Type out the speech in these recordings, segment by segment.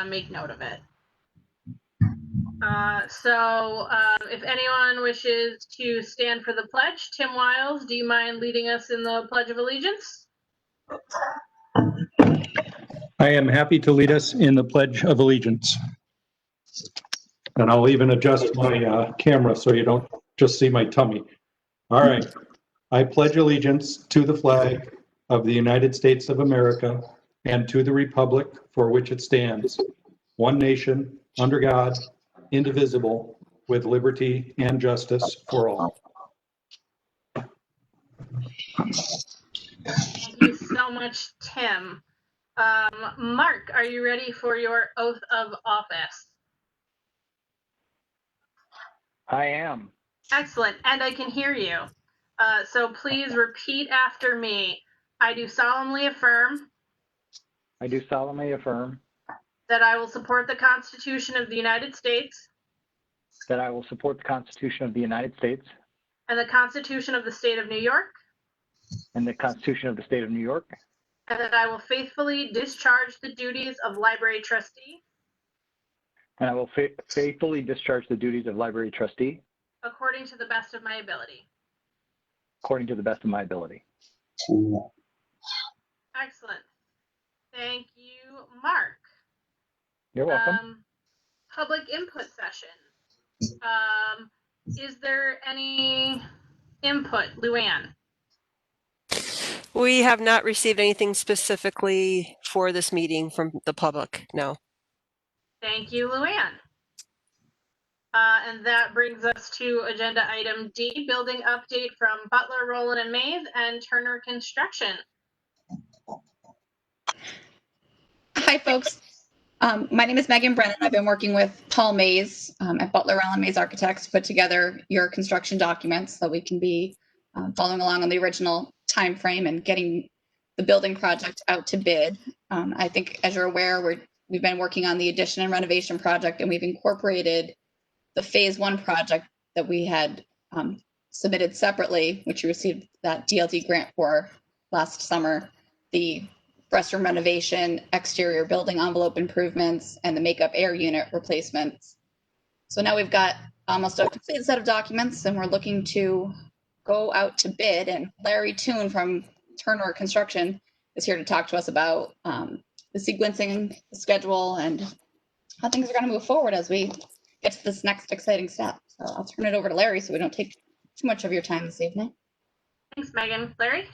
make note of it. If anyone wishes to stand for the pledge, Tim Wiles, do you mind leading us in the Pledge of Allegiance? I am happy to lead us in the Pledge of Allegiance. And I'll even adjust my camera so you don't just see my tummy. All right. I pledge allegiance to the flag of the United States of America and to the republic for which it stands, one nation, under God, indivisible, with liberty and justice for all. Thank you so much, Tim. Mark, are you ready for your oath of office? I am. Excellent, and I can hear you. So please repeat after me. I do solemnly affirm. I do solemnly affirm. That I will support the Constitution of the United States. That I will support the Constitution of the United States. And the Constitution of the State of New York. And the Constitution of the State of New York. And that I will faithfully discharge the duties of library trustee. And I will faithfully discharge the duties of library trustee. According to the best of my ability. According to the best of my ability. Excellent. Thank you, Mark. You're welcome. Public input session. Is there any input, Luann? We have not received anything specifically for this meeting from the public, no. Thank you, Luann. And that brings us to agenda item D, building update from Butler, Rowland and Mays and Turner Construction. Hi, folks. My name is Megan Brennan. I've been working with Paul Mays at Butler, Rowland Mays Architects to put together your construction documents so we can be following along on the original time frame and getting the building project out to bid. I think, as you're aware, we've been working on the addition and renovation project, and we've incorporated the phase 1 project that we had submitted separately, which we received that DLT grant for last summer, the restroom renovation, exterior building envelope improvements, and the makeup air unit replacements. So now we've got almost a complete set of documents, and we're looking to go out to bid. And Larry Toon from Turner Construction is here to talk to us about the sequencing, the schedule, and how things are going to move forward as we get to this next exciting step. So I'll turn it over to Larry so we don't take too much of your time this evening. Thanks, Megan. Larry?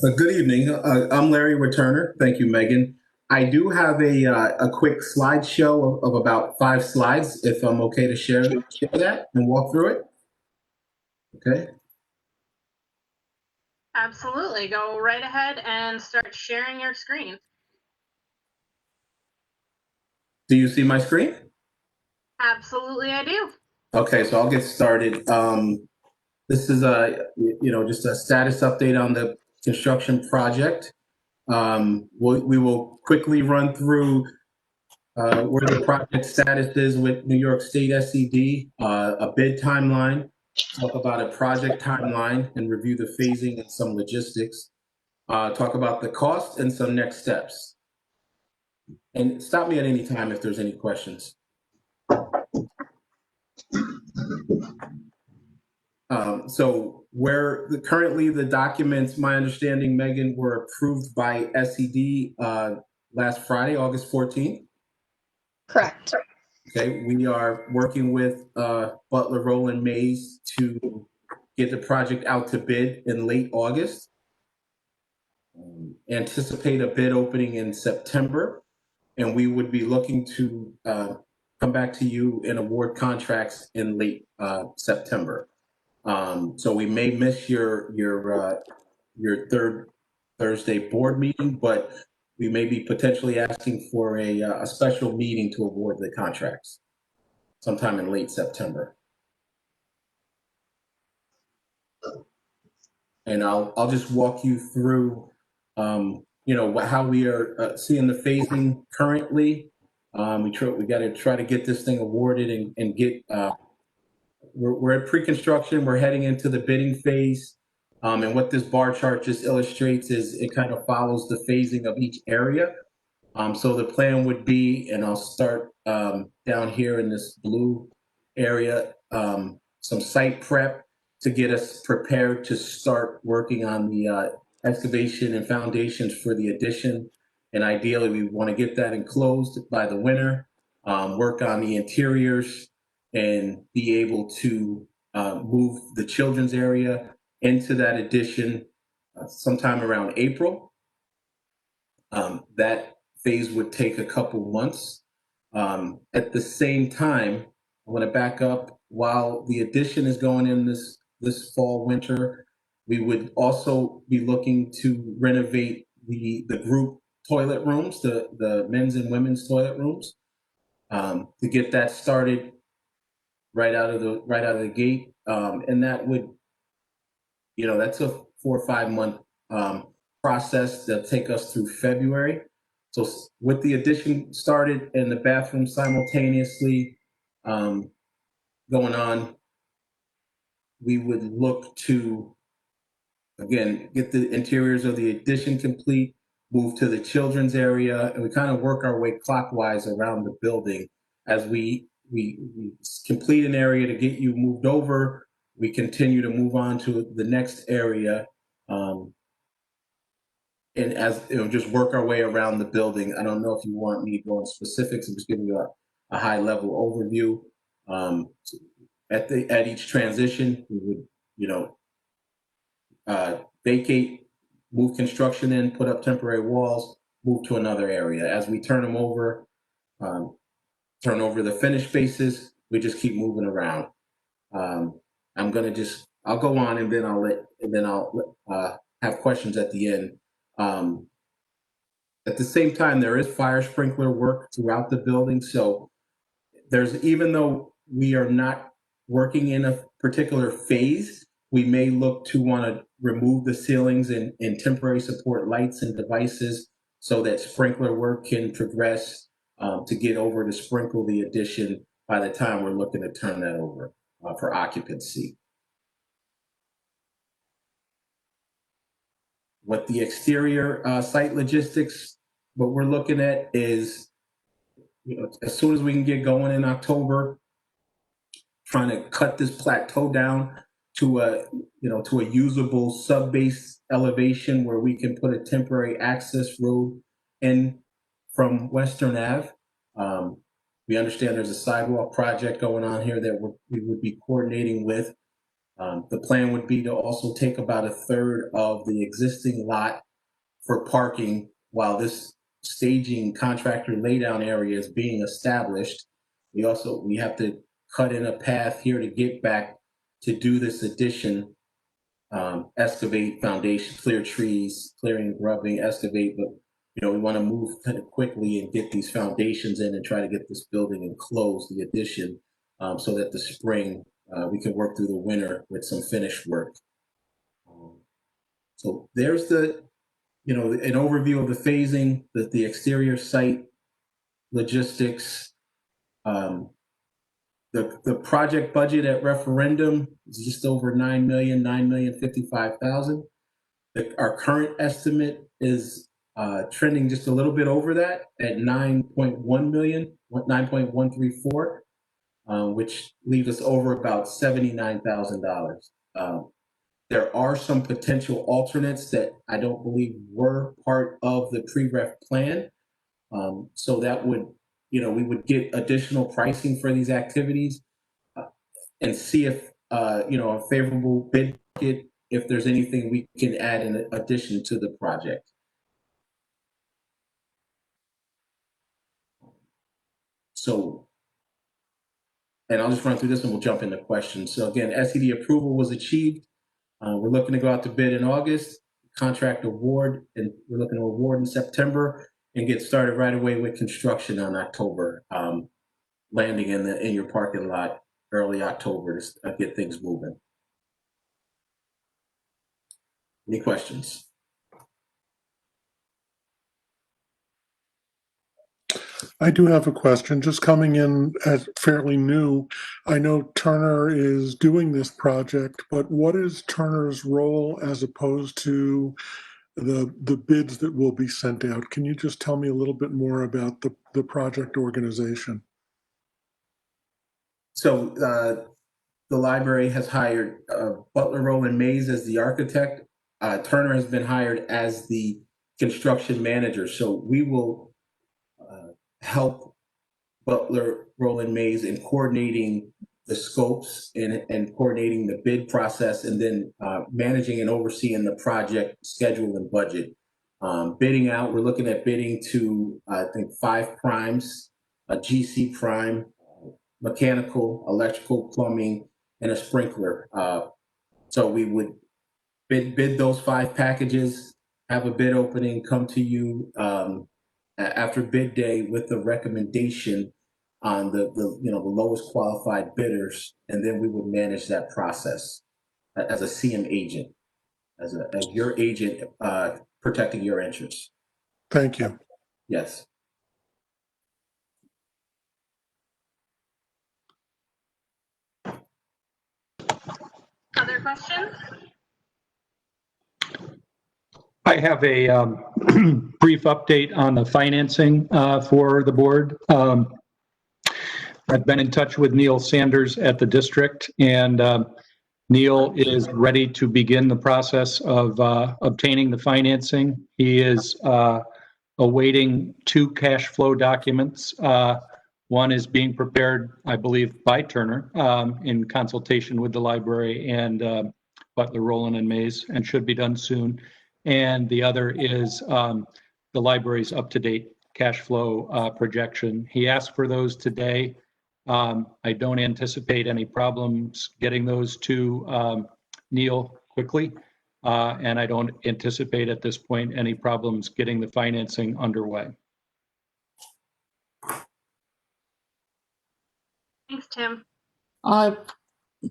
Good evening. I'm Larry Returner. Thank you, Megan. I do have a quick slideshow of about 5 slides, if I'm okay to share that and walk through it. Okay. Absolutely. Go right ahead and start sharing your screen. Do you see my screen? Absolutely, I do. Okay, so I'll get started. This is just a status update on the construction project. We will quickly run through where the project status is with New York State SCD, a bid timeline, talk about a project timeline and review the phasing and some logistics, talk about the cost and some next steps. And stop me at any time if there's any questions. So currently the documents, my understanding, Megan, were approved by SCD last Friday, August 14th. Correct. Okay, we are working with Butler, Rowland Mays to get the project out to bid in late August. Anticipate a bid opening in September, and we would be looking to come back to you and award contracts in late September. So we may miss your third Thursday board meeting, but we may be potentially asking for a special meeting to award the contracts sometime in late September. And I'll just walk you through, how we are seeing the phasing currently. We got to try to get this thing awarded and get. We're at pre-construction. We're heading into the bidding phase. And what this bar chart just illustrates is it kind of follows the phasing of each area. So the plan would be, and I'll start down here in this blue area, some site prep to get us prepared to start working on the excavation and foundations for the addition. And ideally, we want to get that enclosed by the winter, work on the interiors, and be able to move the children's area into that addition sometime around April. That phase would take a couple months. At the same time, I want to back up. While the addition is going in this fall, winter, we would also be looking to renovate the group toilet rooms, the men's and women's toilet rooms, to get that started right out of the gate. And that would, that's a 4 or 5 month process that'll take us through February. So with the addition started and the bathroom simultaneously going on, we would look to, again, get the interiors of the addition complete, move to the children's area, and we kind of work our way clockwise around the building as we complete an area to get you moved over. We continue to move on to the next area. And as just work our way around the building. I don't know if you want me to go into specifics. I'm just giving you a high level overview. At each transition, we would, vacate, move construction in, put up temporary walls, move to another area. As we turn them over, turn over the finished spaces, we just keep moving around. I'll go on and then I'll have questions at the end. At the same time, there is fire sprinkler work throughout the building. So even though we are not working in a particular phase, we may look to want to remove the ceilings and temporary support lights and devices so that sprinkler work can progress to get over to sprinkle the addition by the time we're looking to turn that over for occupancy. What the exterior site logistics, what we're looking at is, as soon as we can get going in October, trying to cut this plateau down to a usable sub-base elevation where we can put a temporary access road in from Western Ave. We understand there's a sidewalk project going on here that we would be coordinating with. The plan would be to also take about a third of the existing lot for parking while this staging contractor laydown area is being established. We have to cut in a path here to get back to do this addition, excavate foundation, clear trees, clearing, grubbing, excavate, but we want to move kind of quickly and get these foundations in and try to get this building and close the addition so that the spring we can work through the winter with some finished work. So there's an overview of the phasing, the exterior site logistics. The project budget at referendum is just over $9,055,000. Our current estimate is trending just a little bit over that at 9.1 million, 9.134, which leaves us over about $79,000. There are some potential alternates that I don't believe were part of the pre-ref plan. So that would, we would get additional pricing for these activities and see if, a favorable bid market, if there's anything we can add in addition to the project. So, and I'll just run through this and we'll jump into questions. So again, SED approval was achieved. We're looking to go out to bid in August, contract award, and we're looking to award in September and get started right away with construction on October, landing in your parking lot early October to get things moving. Any questions? I do have a question, just coming in as fairly new. I know Turner is doing this project, but what is Turner's role as opposed to the bids that will be sent out. Can you just tell me a little bit more about the project organization? So the library has hired Butler Rowland Mays as the architect. Turner has been hired as the construction manager. So we will help Butler Rowland Mays in coordinating the scopes and coordinating the bid process, and then managing and overseeing the project schedule and budget. Bidding out, we're looking at bidding to, I think, 5 primes, a GC prime, mechanical, electrical, plumbing, and a sprinkler. So we would bid those 5 packages, have a bid opening, come to you after bid day with the recommendation on the lowest qualified bidders, and then we would manage that process as a CM agent, as your agent protecting your interests. Thank you. Yes. Other questions? I have a brief update on the financing for the board. I've been in touch with Neil Sanders at the district, and Neil is ready to begin the process of obtaining the financing. He is awaiting 2 cash flow documents. One is being prepared, I believe, by Turner in consultation with the library and Butler, Rowland, and Mays, and should be done soon. And the other is the library's up-to-date cash flow projection. He asked for those today. I don't anticipate any problems getting those to Neil quickly, and I don't anticipate at this point any problems getting the financing underway. Thanks, Tim.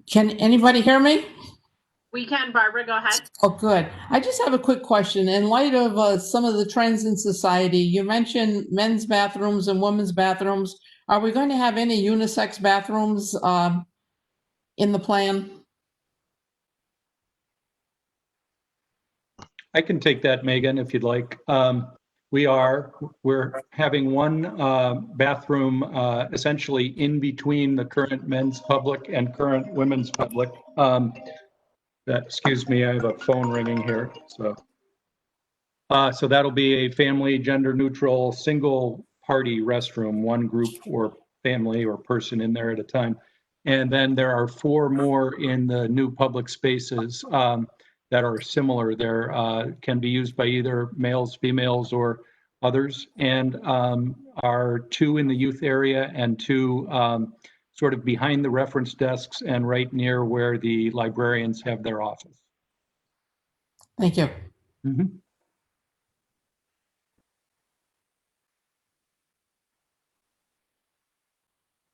Can anybody hear me? We can, Barbara, go ahead. Oh, good. I just have a quick question. In light of some of the trends in society, you mentioned men's bathrooms and women's bathrooms. Are we going to have any unisex bathrooms in the plan? I can take that, Megan, if you'd like. We're having one bathroom essentially in between the current men's public and current women's public. Excuse me, I have a phone ringing here. So that'll be a family, gender neutral, single party restroom, one group or family or person in there at a time. And then there are 4 more in the new public spaces that are similar. There can be used by either males, females, or others, and are 2 in the youth area and 2 sort of behind the reference desks and right near where the librarians have their office. Thank you. Mm-hmm.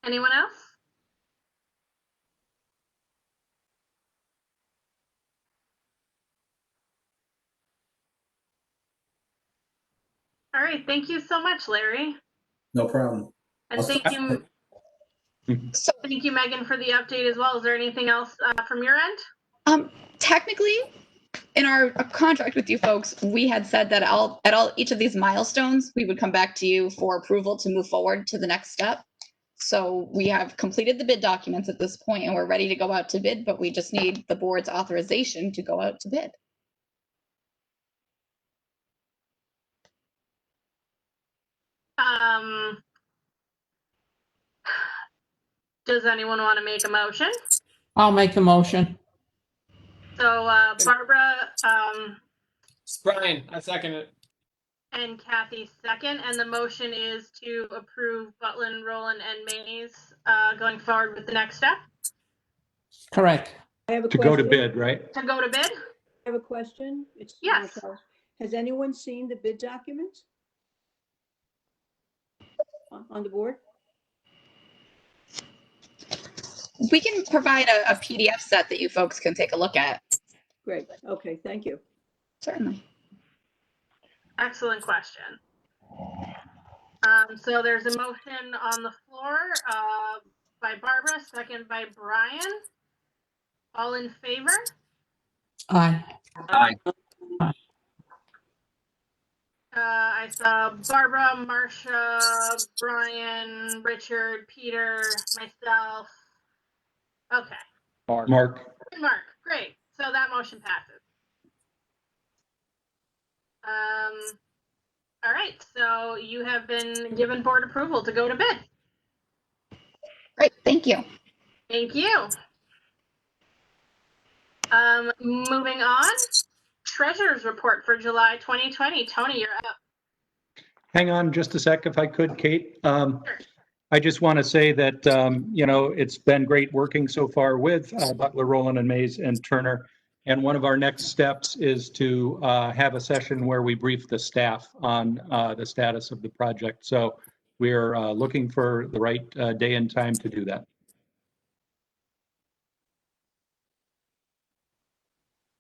Anyone else? All right, thank you so much, Larry. No problem. And thank you, Megan, for the update as well. Is there anything else from your end? Technically, in our contract with you folks, we had said that each of these milestones, we would come back to you for approval to move forward to the next step. So we have completed the bid documents at this point and we're ready to go out to bid, but we just need the board's authorization to go out to bid. Does anyone want to make a motion? I'll make the motion. So Barbara It's Brian, I second it. and Kathy second, and the motion is to approve Butler, Rowland, and Mays going forward with the next step. Correct. I have a To question. go to bid, right? To go to bid? I have a question. It's Yes. Martel. Has anyone seen the bid documents on the board? We can provide a PDF set that you folks can take a look at. Great. Okay, thank you. Certainly. Excellent question. So there's a motion on the floor by Barbara, second by Brian. All in favor? Aye. Aye. I saw Barbara, Marcia, Brian, Richard, Peter, myself. Okay. Mark, And Mark, great. So that motion passes. All right, so you have been given board approval to go to bid. Great, thank you. Thank you. Moving on, treasurer's report for July 2020. Tony, you're up. hang on just a sec if I could, Kate. Sure. I just want to say that, it's been great working so far with Butler, Rowland and Mays and Turner. And one of our next steps is to have a session where we brief the staff on the status of the project. So we're looking for the right day and time to do that.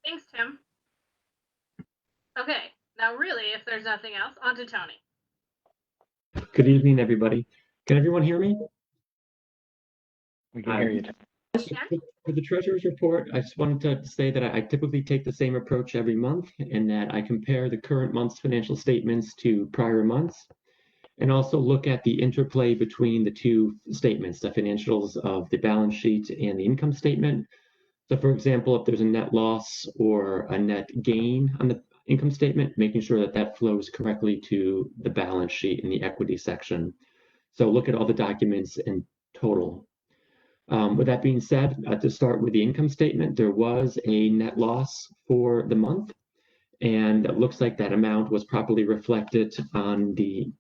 Thanks, Tim. Okay, now really, if there's nothing else, on to Tony. Good evening, everybody. Can everyone hear me? We can hear you. For the treasurer's report, I just wanted to say that I typically take the same approach every month in that I compare the current month's financial statements to prior months and also look at the interplay between the two statements, the financials of the balance sheet and the income statement. So for example, if there's a net loss or a net gain on the income statement, making sure that that flows correctly to the balance sheet in the equity section. So look at all the documents in total. With that being said, to start with the income statement, there was a net loss for the month, and it looks like that amount was properly reflected on the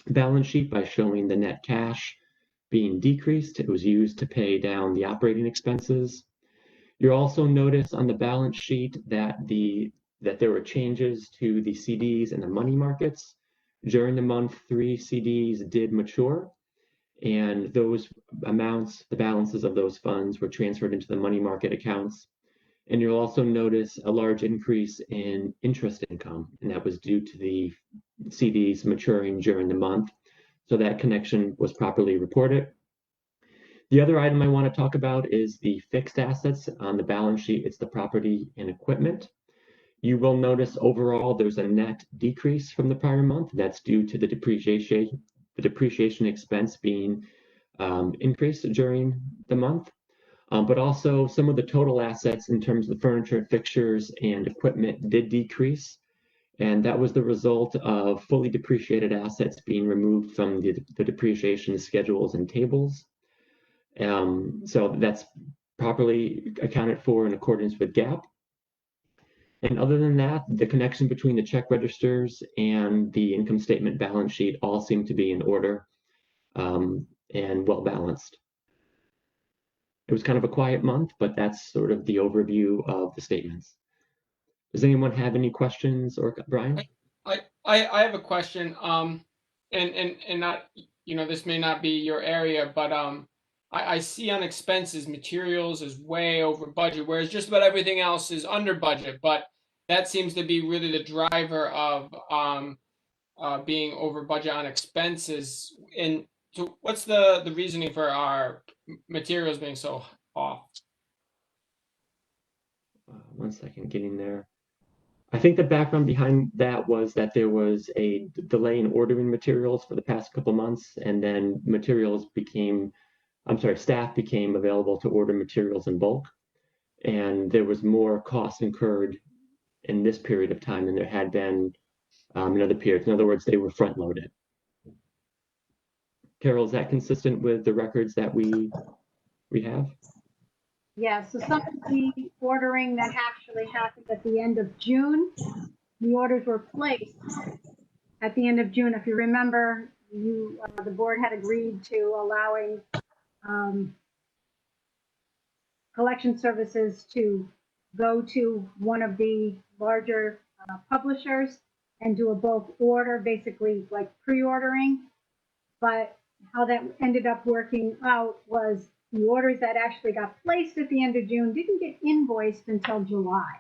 balance sheet by showing the net cash being decreased. It was used to pay down the operating expenses. You'll also notice on the balance sheet that there were changes to the CDs and the money markets. During the month, 3 CDs did mature. And those amounts, the balances of those funds were transferred into the money market accounts. And you'll also notice a large increase in interest income, and that was due to the CDs maturing during the month. So that connection was properly reported. The other item I want to talk about is the fixed assets on the balance sheet. It's the property and equipment. You will notice overall there's a net decrease from the prior month. That's due to the depreciation expense being increased during the month, but also some of the total assets in terms of the furniture, fixtures, and equipment did decrease. And that was the result of fully depreciated assets being removed from the depreciation schedules and tables. So that's properly accounted for in accordance with GAAP. And other than that, the connection between the check registers and the income statement balance sheet all seem to be in order and well balanced. It was kind of a quiet month, but that's sort of the overview of the statements. Does anyone have any questions, or Brian? I have a question. And not, this may not be your area, but I see on expenses, materials is way over budget, whereas just about everything else is under budget. But that seems to be really the driver of being over budget on expenses. And so what's the reasoning for our materials being so off? 1 second, getting there. I think the background behind that was that there was a delay in ordering materials for the past couple months, and then staff became available to order materials in bulk. And there was more cost incurred in this period of time than there had been in other periods. In other words, they were front loaded. Carol, is that consistent with the records that we have? Yeah, so some of the ordering that actually happened at the end of June, the orders were placed at the end of June. If you remember, the board had agreed to allowing collection services to go to one of the larger publishers and do a bulk order, basically like pre-ordering. But how that ended up working out was the orders that actually got placed at the end of June didn't get invoiced until July.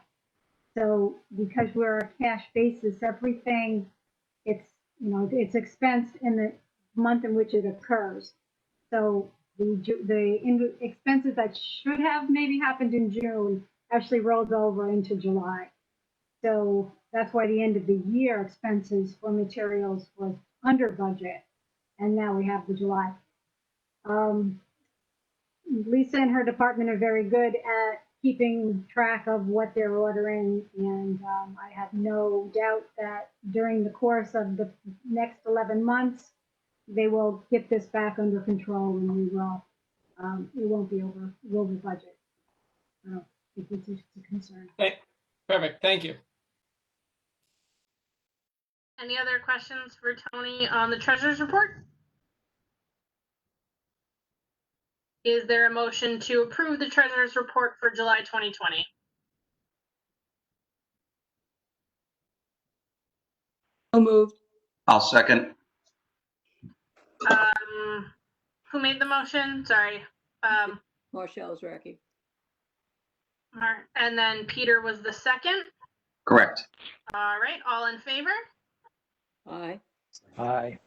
So because we're a cash basis, everything, it's expensed in the month in which it occurs. So the expenses that should have maybe happened in June actually rolled over into July. So that's why the end of the year expenses for materials was under budget. And now we have the July. Lisa and her department are very good at keeping track of what they're ordering. And I have no doubt that during the course of the next 11 months, they will get this back under control and we will, it won't be over budget. I don't think it's a concern. Perfect. Thank you. Any other questions for Tony on the treasurer's report? Is there a motion to approve the treasurer's report for July 2020? So moved. I'll second. Who made the motion? Sorry. Marshall Zraki. And then Peter was the second. Correct. All right, all in favor? Aye. Aye.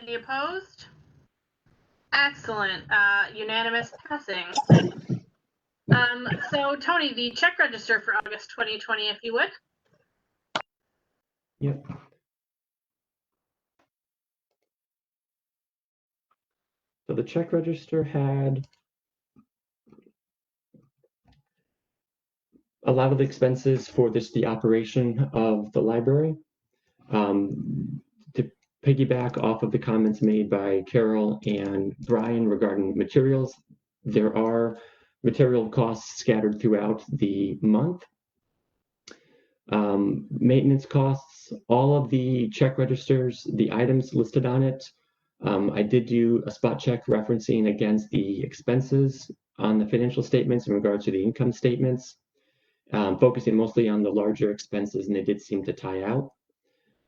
Any opposed? Excellent, unanimous passing. So Tony, the check register for August 2020, if you would. Yep. So the check register had a lot of the expenses for the operation of the library. To piggyback off of the comments made by Carol and Brian regarding materials, there are material costs scattered throughout the month. Maintenance costs, all of the check registers, the items listed on it, I did do a spot check referencing against the expenses on the financial statements in regards to the income statements, focusing mostly on the larger expenses, and they did seem to tie out.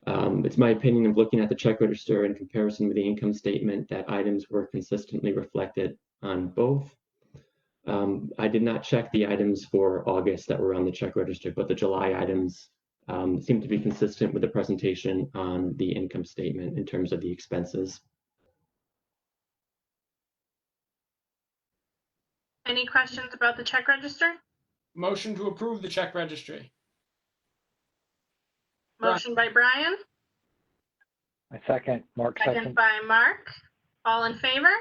It's my opinion of looking at the check register in comparison with the income statement that items were consistently reflected on both. I did not check the items for August that were on the check register, but the July items seem to be consistent with the presentation on the income statement in terms of the expenses. Any questions about the check register? Motion to approve the check registry. Motion by Brian, I second. Mark second second. by Mark. All in favor?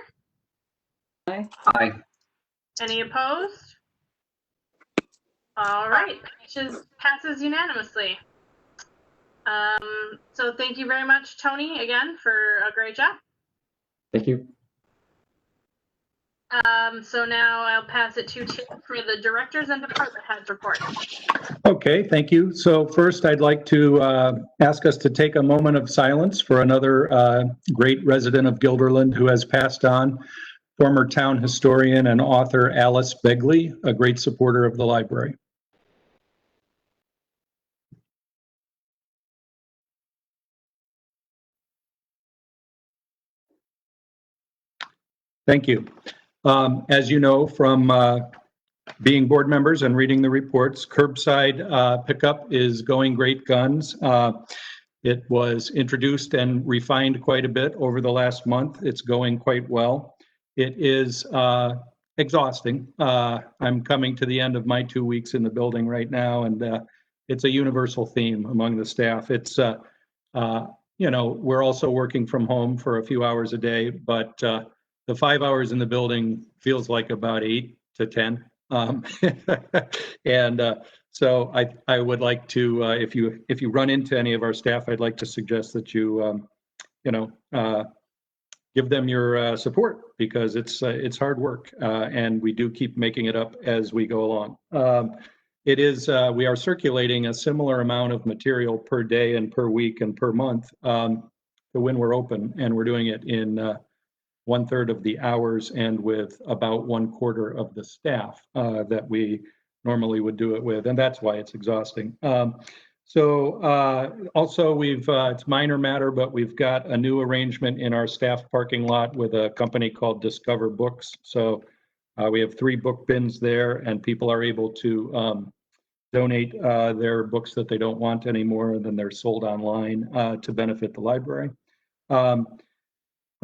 Aye. Aye. Any opposed? All right, passes unanimously. So thank you very much, Tony, again, for a great job. Thank you. So now I'll pass it to Tim for the directors and department heads report. Okay, thank you. So first, I'd like to ask us to take a moment of silence for another great resident of Guilderland who has passed on, former town historian and author Alice Begley, a great supporter of the library. Thank you. As you know from being board members and reading the reports, curbside pickup is going great guns. It was introduced and refined quite a bit over the last month. It's going quite well. It is exhausting. I'm coming to the end of my 2 weeks in the building right now, and it's a universal theme among the staff. It's, you know, we're also working from home for a few hours a day, but the 5 hours in the building feels like about 8 to 10. And so I would like to, if you run into any of our staff, I'd like to suggest that you, you know, give them your support, because it's hard work, and we do keep making it up as we go along. It is, we are circulating a similar amount of material per day and per week and per month when we're open, and we're doing it in 1/3 of the hours and with about 1/4 of the staff that we normally would do it with, and that's why it's exhausting. Also we've, it's minor matter, but we've got a new arrangement in our staff parking lot with a company called Discover Books. So we have 3 book bins there, and people are able to donate their books that they don't want anymore, and then they're sold online to benefit the library.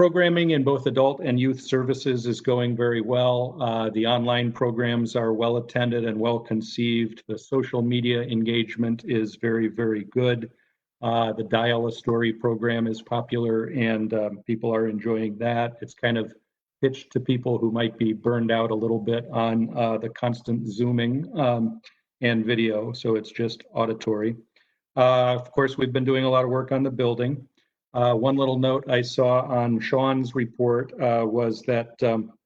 Programming in both adult and youth services is going very well. The online programs are well attended and well conceived. The social media engagement is very, very good. The Dial a Story program is popular and people are enjoying that. It's kind of pitched to people who might be burned out a little bit on the constant Zooming and video, so it's just auditory. Of course, we've been doing a lot of work on the building. One little note I saw on Sean's report was that 50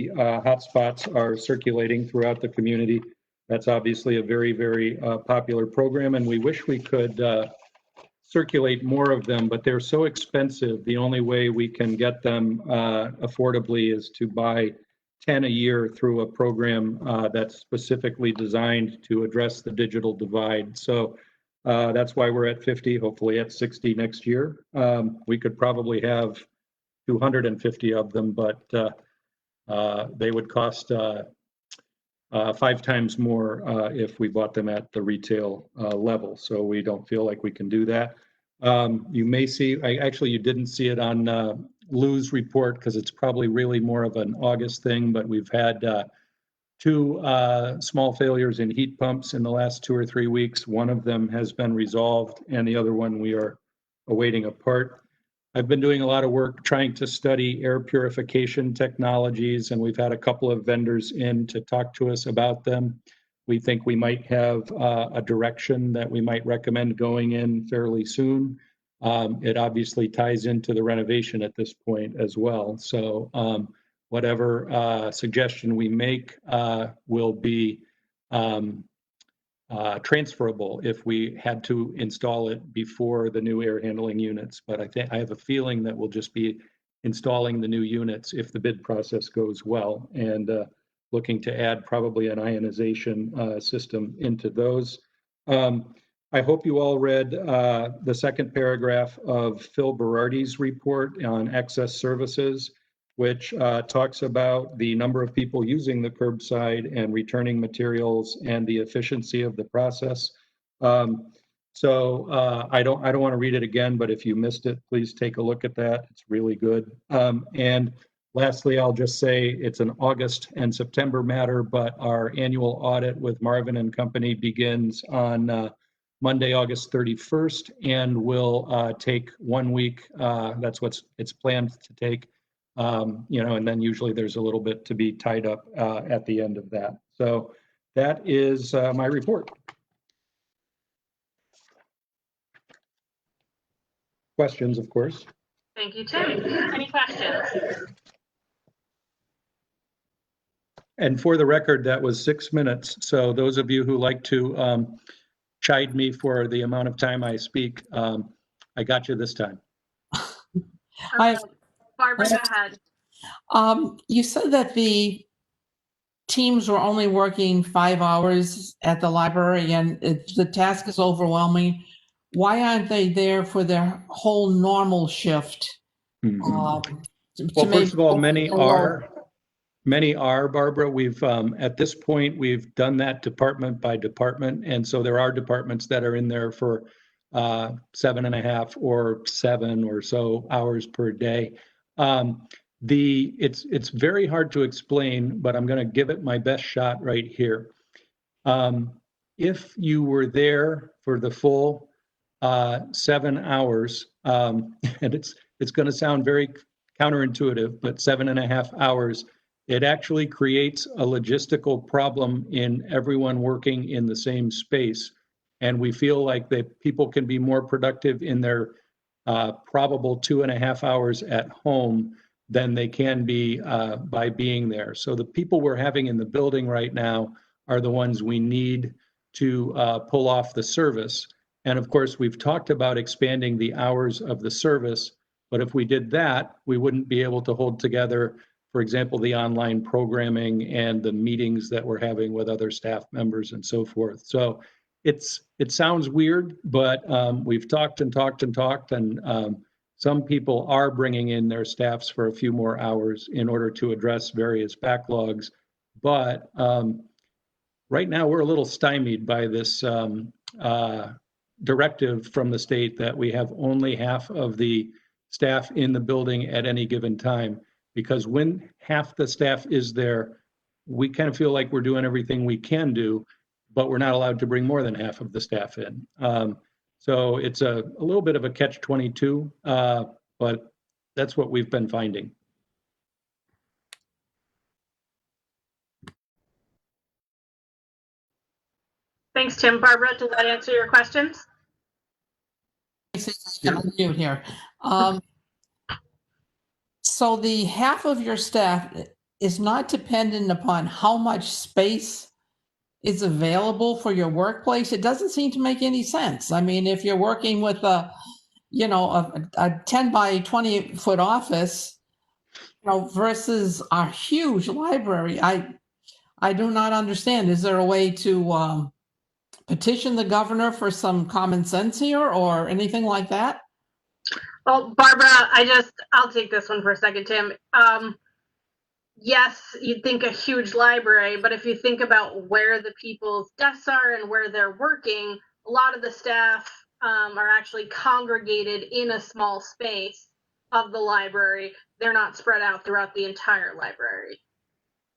hotspots are circulating throughout the community. That's obviously a very, very popular program, and we wish we could circulate more of them, but they're so expensive. The only way we can get them affordably is to buy 10 a year through a program that's specifically designed to address the digital divide. So that's why we're at 50, hopefully at 60 next year. We could probably have 250 of them, but they would cost 5 times more if we bought them at the retail level. So we don't feel like we can do that. You may see, actually you didn't see it on Lou's report because it's probably really more of an August thing, but we've had 2 small failures in heat pumps in the last 2 or 3 weeks. One of them has been resolved and the other one we are awaiting a part. I've been doing a lot of work trying to study air purification technologies, and we've had a couple of vendors in to talk to us about them. We think we might have a direction that we might recommend going in fairly soon. It obviously ties into the renovation at this point as well. So whatever suggestion we make will be transferable if we had to install it before the new air handling units. But I have a feeling that we'll just be installing the new units if the bid process goes well, and looking to add probably an ionization system into those. I hope you all read the second paragraph of Phil Berardi's report on excess services, which talks about the number of people using the curbside and returning materials and the efficiency of the process. So I don't want to read it again, but if you missed it, please take a look at that. It's really good. And lastly, I'll just say it's an August and September matter, but our annual audit with Marvin and Company begins on Monday, August 31st, and will take 1 week. That's what it's planned to take. And then usually there's a little bit to be tied up at the end of that. So that is my report. Questions, of course. Thank you, Tim. Any questions? And for the record, that was 6 minutes. So those of you who like to chide me for the amount of time I speak, I got you this time. Barbara, go ahead. You said that the teams were only working 5 hours at the library and the task is overwhelming. Why aren't they there for their whole normal shift? Well, first of all, many are, Barbara. We've, at this point, we've done that department by department. And so there are departments that are in there for 7.5 or 7 or so hours per day. It's very hard to explain, but I'm going to give it my best shot right here. If you were there for the full 7 hours, and it's going to sound very counterintuitive, but 7.5 hours, it actually creates a logistical problem in everyone working in the same space. And we feel like that people can be more productive in their probable 2.5 hours at home than they can be by being there. So the people we're having in the building right now are the ones we need to pull off the service. And of course, we've talked about expanding the hours of the service, but if we did that, we wouldn't be able to hold together, for example, the online programming and the meetings that we're having with other staff members and so forth. So it sounds weird, but we've talked and some people are bringing in their staffs for a few more hours in order to address various backlogs. But right now we're a little stymied by this directive from the state that we have only half of the staff in the building at any given time. Because when half the staff is there, we kind of feel like we're doing everything we can do, but we're not allowed to bring more than half of the staff in. So it's a little bit of a catch-22, but that's what we've been finding. Thanks, Tim. Barbara, does that answer your questions? I can unmute here. So the half of your staff is not dependent upon how much space is available for your workplace. It doesn't seem to make any sense. I mean, if you're working with a 10 by 20 foot office, versus a huge library, I do not understand. Is there a way to petition the governor for some common sense here or anything like that? Well, Barbara, I'll take this one for a second, Tim. Yes, you'd think a huge library, but if you think about where the people's desks are and where they're working, a lot of the staff are actually congregated in a small space of the library. They're not spread out throughout the entire library.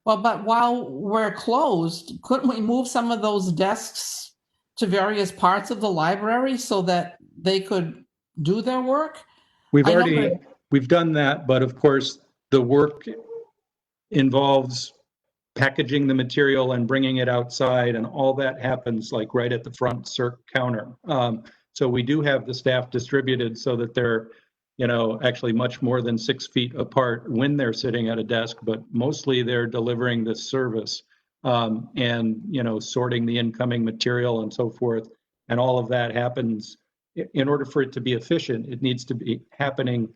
Well, but while we're closed, couldn't we move some of those desks to various parts of the library so that they could do their work? We've done that, but of course the work involves packaging the material and bringing it outside, and all that happens like right at the front circ counter. So we do have the staff distributed so that they're, actually much more than 6 feet apart when they're sitting at a desk, but mostly they're delivering this service and, sorting the incoming material and so forth. And all of that happens, in order for it to be efficient, it needs to be happening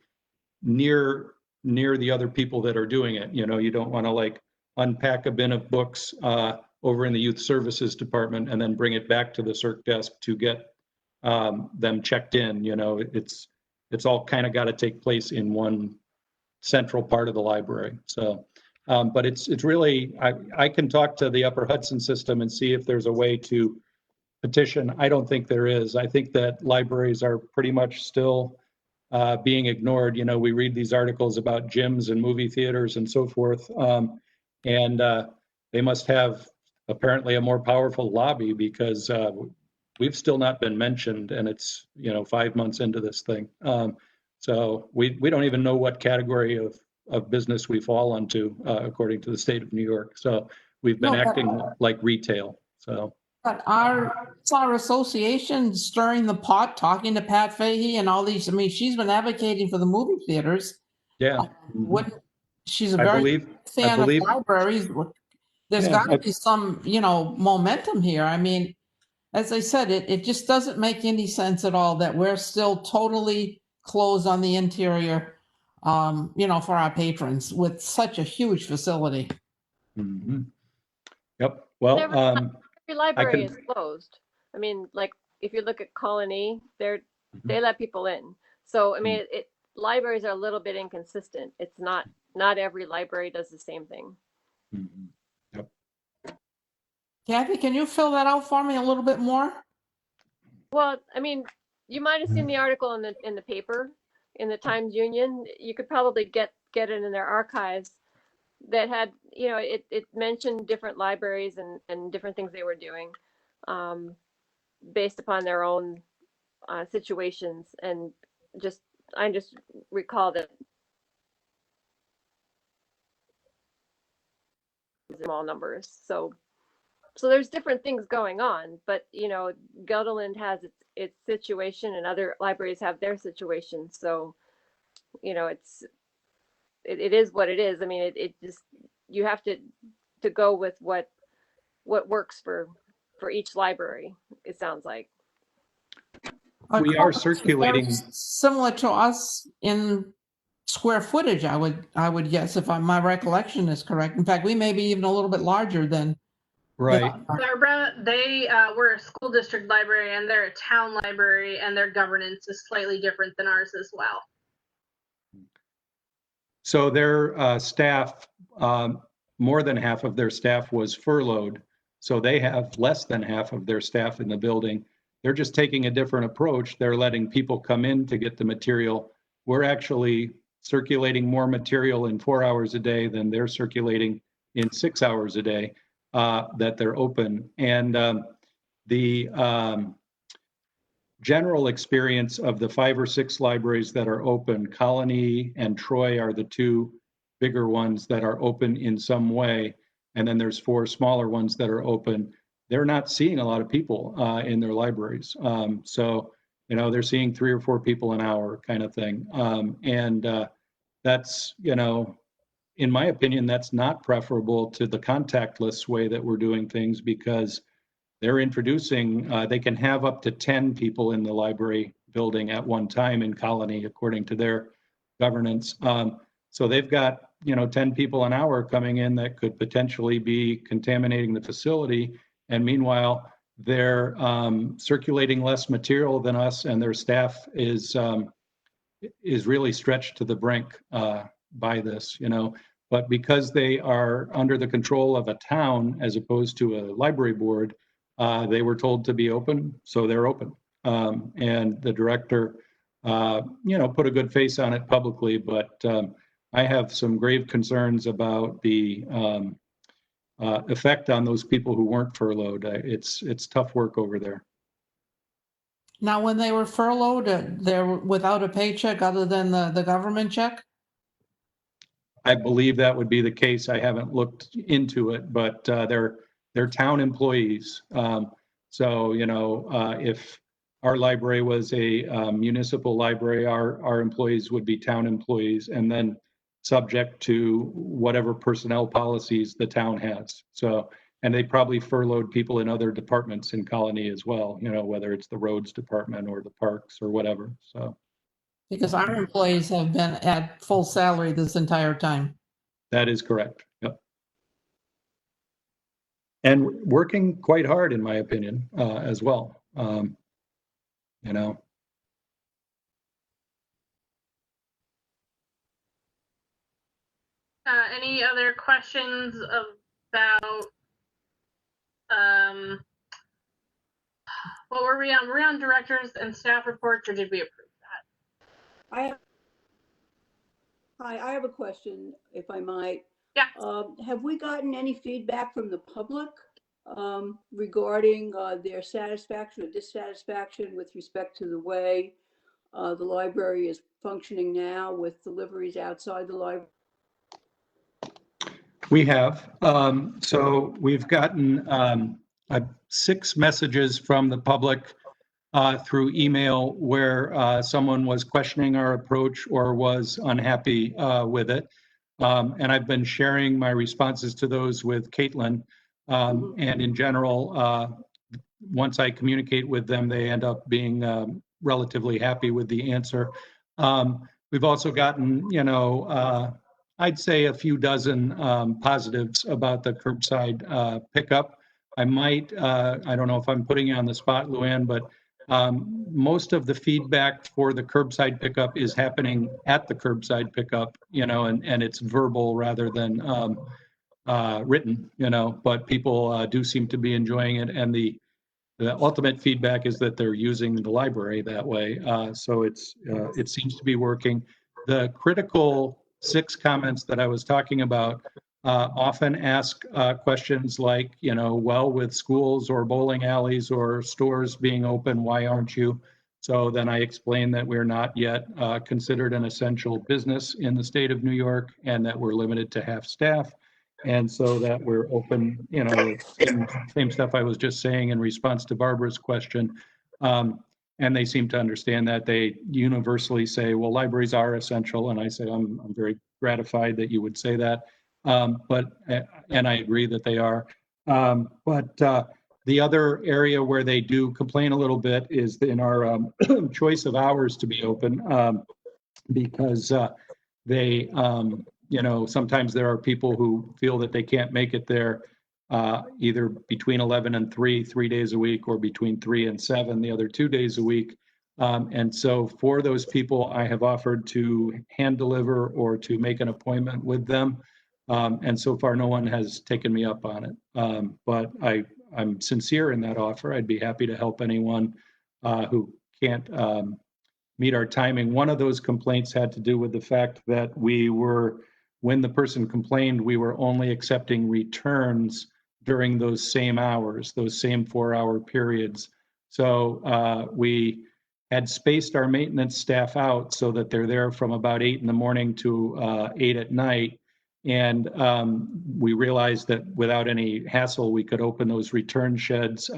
near the other people that are doing it. You don't want to unpack a bin of books over in the youth services department and then bring it back to the circ desk to get them checked in. It's all kind of got to take place in one central part of the library. So, but it's really, I can talk to the Upper Hudson system and see if there's a way to petition. I don't think there is. I think that libraries are pretty much still being ignored. We read these articles about gyms and movie theaters and so forth. And they must have apparently a more powerful lobby because we've still not been mentioned, and it's 5 months into this thing. So we don't even know what category of business we fall into according to the state of New York. So we've been acting like retail. So. But our association stirring the pot, talking to Pat Fahey and all these. I mean, she's been advocating for the movie theaters. Yeah. She's a very fan of libraries. There's got to be some, momentum here. I mean, as I said, it just doesn't make any sense at all that we're still totally closed on the interior, for our patrons with such a huge facility. Mm-hmm. Yep. Well, every library is closed. I mean, like if you look at Colony, they let people in. So I mean, libraries are a little bit inconsistent. It's not every library does the same thing. Mm-hmm. Yep. Kathy, can you fill that out for me a little bit more? Well, I mean, you might have seen the article in the paper, in the Times Union. You could probably get it in their archives that had, it mentioned different libraries and different things they were doing based upon their own situations. And I just recall that small numbers. So there's different things going on, but Gelderland has its situation and other libraries have their situation. So, it is what it is. I mean, it just, you have to go with what works for each library, it sounds like. We are circulating similar to us in square footage, I would guess, if my recollection is correct. In fact, we may be even a little bit larger than. Right. Barbara, they were a school district library and they're a town library, and their governance is slightly different than ours as well. So their staff, more than half of their staff was furloughed. So they have less than half of their staff in the building. they're just taking a different approach. They're letting people come in to get the material. We're actually circulating more material in 4 hours a day than they're circulating in 6 hours a day that they're open. And the general experience of the 5 or 6 libraries that are open, Colony and Troy are the 2 bigger ones that are open in some way. And then there's 4 smaller ones that are open. They're not seeing a lot of people in their libraries. So, you know, they're seeing 3 or 4 people an hour kind of thing. That's, you know, in my opinion, that's not preferable to the contactless way that we're doing things, because they're introducing, they can have up to 10 people in the library building at one time in Colony, according to their governance. So they've got, you know, 10 people an hour coming in that could potentially be contaminating the facility. And meanwhile, they're circulating less material than us, and their staff is really stretched to the brink by this, you know. But because they are under the control of a town as opposed to a library board, they were told to be open, so they're open. And the director, you know, put a good face on it publicly, but I have some grave concerns about the effect on those people who weren't furloughed. It's tough work over there. Now, when they were furloughed, they're without a paycheck other than the government check? I believe that would be the case. I haven't looked into it, but they're town employees. So, you know, if our library was a municipal library, our employees would be town employees, and then subject to whatever personnel policies the town has. So, and they probably furloughed people in other departments in Colony as well, you know, whether it's the roads department or the parks or whatever, so. Because our employees have been at full salary this entire time. That is correct, yep. And working quite hard, in my opinion, as well, you know. Any other questions about, what were we on? Were we on directors and staff reports, or did we approve that? I have a question, if I might. Yeah. Have we gotten any feedback from the public regarding their satisfaction or dissatisfaction with respect to the way the library is functioning now with deliveries outside the library? We have. So we've gotten 6 messages from the public through email where someone was questioning our approach or was unhappy with it. And I've been sharing my responses to those with Caitlin. And in general, once I communicate with them, they end up being relatively happy with the answer. We've also gotten, you know, I'd say a few dozen positives about the curbside pickup. I might, I don't know if I'm putting you on the spot, Luann, but most of the feedback for the curbside pickup is happening at the curbside pickup, you know, and it's verbal rather than written, you know, but people do seem to be enjoying it. And the ultimate feedback is that they're using the library that way. So it seems to be working. The critical 6 comments that I was talking about often ask questions like, you know, well, with schools or bowling alleys or stores being open, why aren't you? So then I explain that we're not yet considered an essential business in the state of New York, and that we're limited to half staff. And so that we're open, you know, same stuff I was just saying in response to Barbara's question. And they seem to understand that. They universally say, well, libraries are essential. And I say, I'm very gratified that you would say that. And I agree that they are. But the other area where they do complain a little bit is in our choice of hours to be open, because they, you know, sometimes there are people who feel that they can't make it there either between 11 and 3 days a week, or between 3 and 7 the other 2 days a week. And so for those people, I have offered to hand deliver or to make an appointment with them. And so far, no one has taken me up on it. But I'm sincere in that offer. I'd be happy to help anyone who can't meet our timing. One of those complaints had to do with the fact that when the person complained, we were only accepting returns during those same hours, those same 4-hour periods. So we had spaced our maintenance staff out so that they're there from about 8 in the morning to 8 at night. And we realized that without any hassle, we could open those return sheds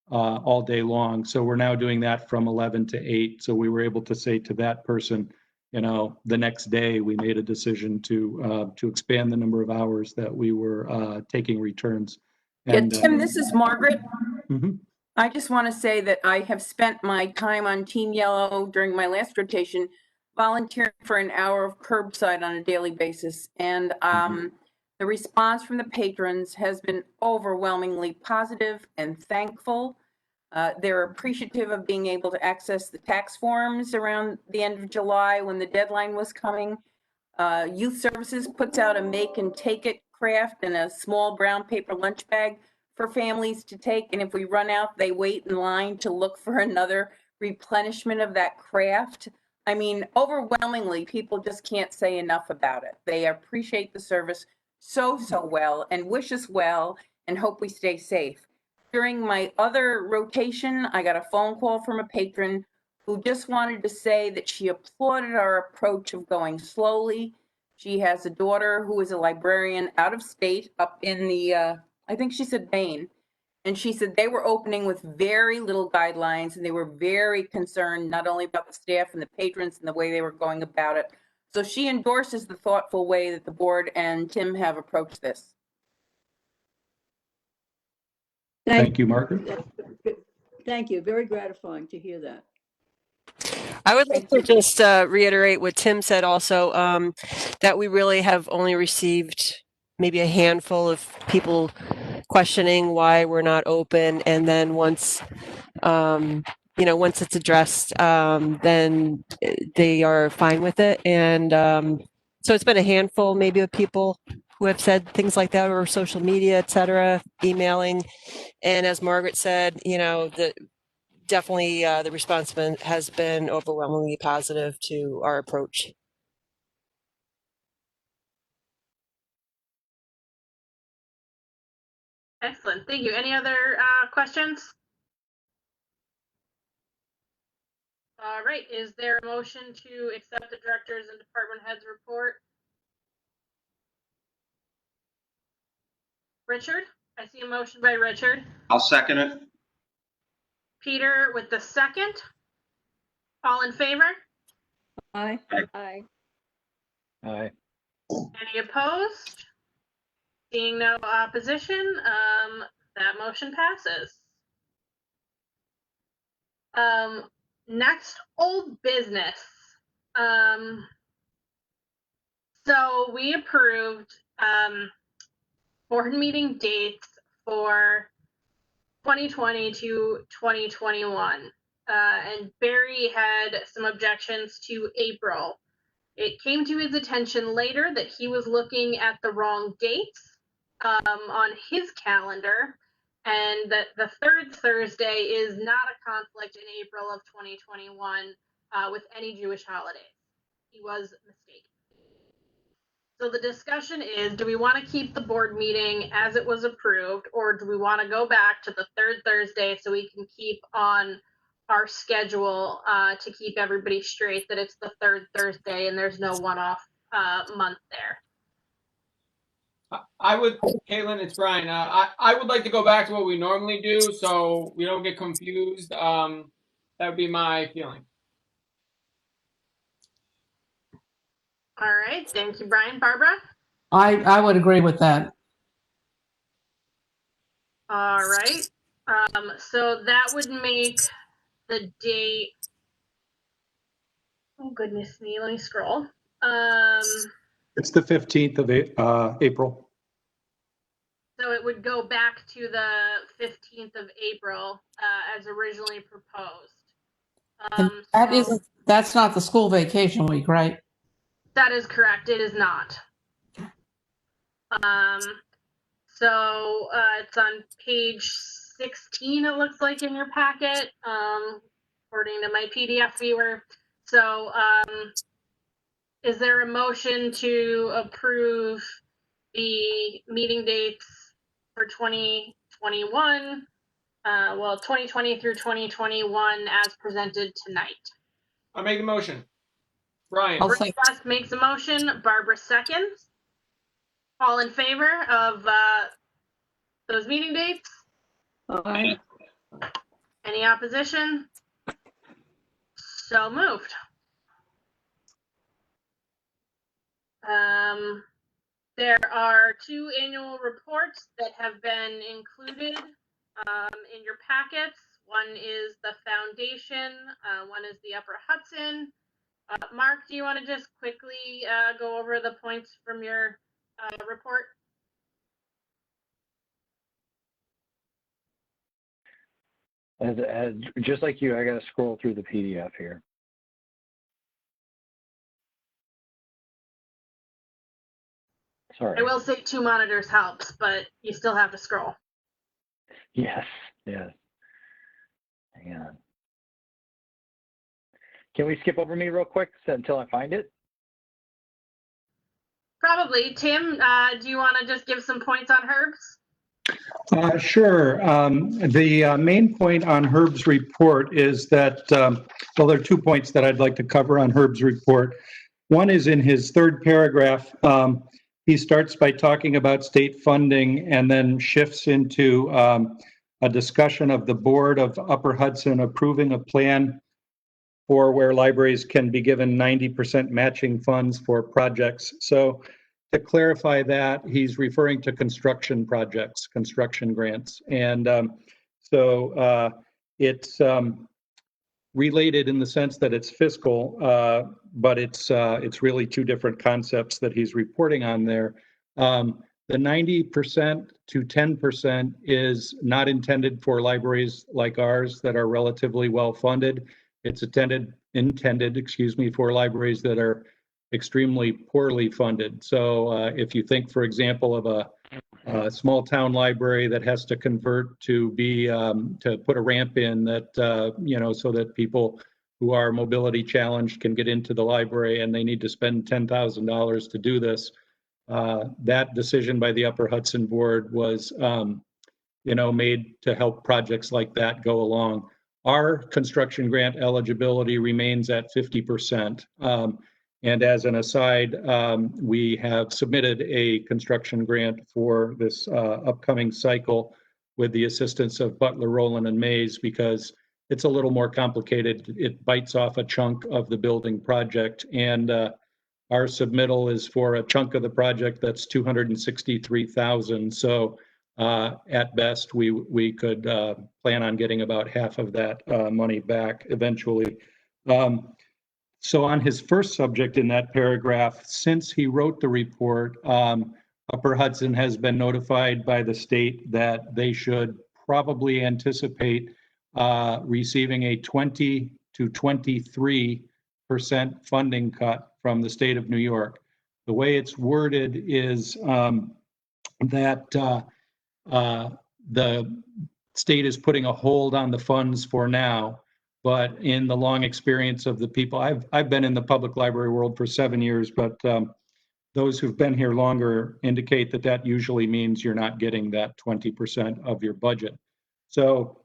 all day long. So we're now doing that from 11 to 8. So we were able to say to that person, the next day we made a decision to expand the number of hours that we were taking returns. And, yeah, Tim, this is Margaret. Mhm. I just want to say that I have spent my time on Team Yellow during my last rotation volunteering for an hour of curbside on a daily basis. And the response from the patrons has been overwhelmingly positive and thankful. They're appreciative of being able to access the tax forms around the end of July when the deadline was coming. Youth Services puts out a make and take it craft in a small brown paper lunch bag for families to take. And if we run out, they wait in line to look for another replenishment of that craft. I mean, overwhelmingly, people just can't say enough about it. They appreciate the service so well and wish us well and hope we stay safe. During my other rotation, I got a phone call from a patron who just wanted to say that she applauded our approach of going slowly. She has a daughter who is a librarian out of state up in the, I think she said Maine. And she said they were opening with very little guidelines and they were very concerned not only about the staff and the patrons and the way they were going about it. So she endorses the thoughtful way that the board and Tim have approached this. Thank you, Margaret. Thank you. Very gratifying to hear that. I would like to just reiterate what Tim said also, that we really have only received maybe a handful of people questioning why we're not open. And then once it's addressed, then they are fine with it. And so it's been a handful maybe of people who have said things like that over social media, et cetera, emailing. And as Margaret said, definitely the response has been overwhelmingly positive to our approach. Excellent. Thank you. Any other questions? All right. Is there a motion to accept the directors and department heads report? Richard? I see a motion by Richard. I'll second it. Peter with the second. All in favor? Aye. Aye. Aye. Any opposed? Seeing no opposition, that motion passes. Next, old business. So we approved board meeting dates for 2020 to 2021. And Barry had some objections to April. It came to his attention later that he was looking at the wrong dates on his calendar, and that the third Thursday is not a conflict in April of 2021 with any Jewish holidays. He was mistaken. So the discussion is, do we want to keep the board meeting as it was approved, or do we want to go back to the third Thursday so we can keep on our schedule to keep everybody straight that it's the third Thursday and there's no one-off month there? Caitlin, it's Brian. I would like to go back to what we normally do so we don't get confused. That would be my feeling. All right, thank you, Brian. Barbara? I would agree with that. All right, so that would make the date, oh goodness me, let me scroll. It's the 15th of April. So it would go back to the 15th of April as originally proposed. That's not the school vacation week, right? That is correct. It is not. So it's on page 16, it looks like, in your packet, according to my PDF viewer. So is there a motion to approve the meeting dates for 2021, 2020 through 2021 as presented tonight? I'll make the motion. Ryan. I'll Rick second. West makes a motion, Barbara seconds. All in favor of those meeting dates? Aye. Any opposition? So moved. There are 2 annual reports that have been included in your packets. One is the foundation, one is the Upper Hudson. Mark, do you want to just quickly go over the points from your report? Just like you, I got to scroll through the PDF here. Sorry. I will say 2 monitors helps, but you still have to scroll. Yes, yes. Hang on. Can we skip over me real quick until I find it? Probably. Tim, do you want to just give some points on Herb's? Sure. The main point on Herb's report is that, well, there are 2 points that I'd like to cover on Herb's report. One is in his 3rd paragraph. He starts by talking about state funding and then shifts into a discussion of the Board of Upper Hudson approving a plan for where libraries can be given 90% matching funds for projects. So to clarify that, he's referring to construction projects, construction grants. And so it's related in the sense that it's fiscal, but it's really 2 different concepts that he's reporting on there. The 90% to 10% is not intended for libraries like ours that are relatively well funded. It's intended, for libraries that are extremely poorly funded. So if you think, for example, of a small town library that has to convert to be to put a ramp in that so that people who are mobility challenged can get into the library, and they need to spend $10,000 to do this. That decision by the Upper Hudson Board was made to help projects like that go along. Our construction grant eligibility remains at 50%. And as an aside, we have submitted a construction grant for this upcoming cycle with the assistance of Butler, Rowland, and Mays, because it's a little more complicated. It bites off a chunk of the building project, and our submittal is for a chunk of the project that's $263,000. So at best, we could plan on getting about half of that money back eventually. So on his first subject in that paragraph, since he wrote the report, Upper Hudson has been notified by the state that they should probably anticipate receiving a 20 to 23% funding cut from the state of New York. The way it's worded is that the state is putting a hold on the funds for now. But in the long experience of the people, I've been in the public library world for 7 years, but those who've been here longer indicate that that usually means you're not getting that 20% of your budget. So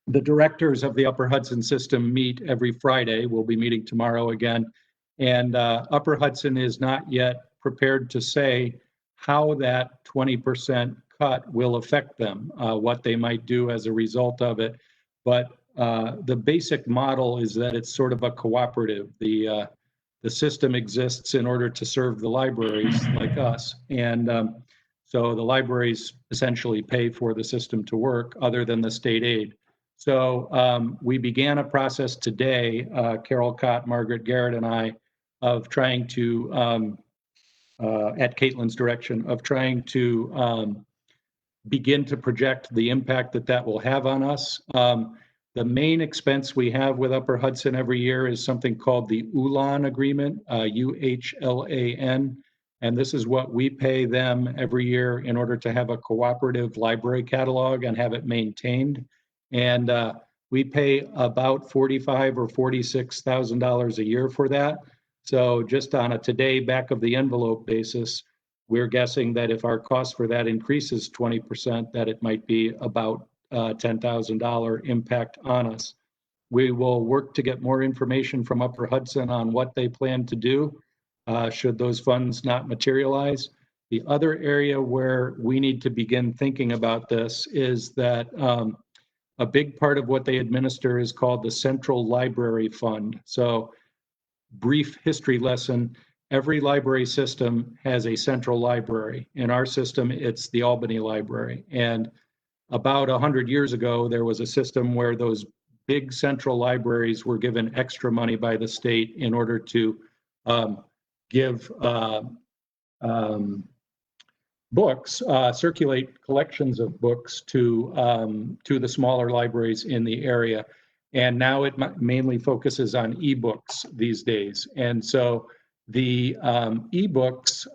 the directors of the Upper Hudson system meet every Friday. We'll be meeting tomorrow again. And Upper Hudson is not yet prepared to say how that 20% cut will affect them, what they might do as a result of it. But the basic model is that it's sort of a cooperative. The system exists in order to serve the libraries like us. And so the libraries essentially pay for the system to work other than the state aid. So we began a process today, Carol Cott, Margaret Garrett, and I, of trying to, at Caitlin's direction, of trying to begin to project the impact that that will have on us. The main expense we have with Upper Hudson every year is something called the ULAN agreement, UHLAN. And this is what we pay them every year in order to have a cooperative library catalog and have it maintained. And we pay about $45,000 or $46,000 a year for that. So just on a today back of the envelope basis, we're guessing that if our cost for that increases 20%, that it might be about $10,000 impact on us. We will work to get more information from Upper Hudson on what they plan to do should those funds not materialize. The other area where we need to begin thinking about this is that a big part of what they administer is called the Central Library Fund. So, brief history lesson, every library system has a central library. In our system, it's the Albany Library. And about 100 years ago, there was a system where those big central libraries were given extra money by the state in order to give books, circulate collections of books to the smaller libraries in the area. And now it mainly focuses on ebooks these days. And so the ebooks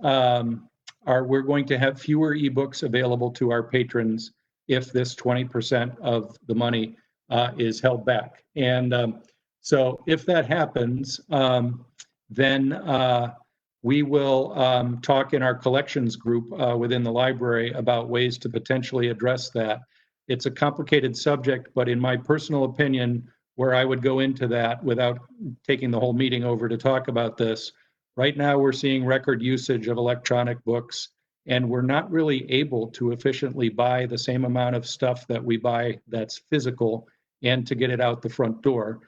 we're going to have fewer ebooks available to our patrons if this 20% of the money is held back. And so if that happens, then we will talk in our collections group within the library about ways to potentially address that. It's a complicated subject, but in my personal opinion, where I would go into that without taking the whole meeting over to talk about this, right now we're seeing record usage of electronic books, and we're not really able to efficiently buy the same amount of stuff that we buy that's physical and to get it out the front door.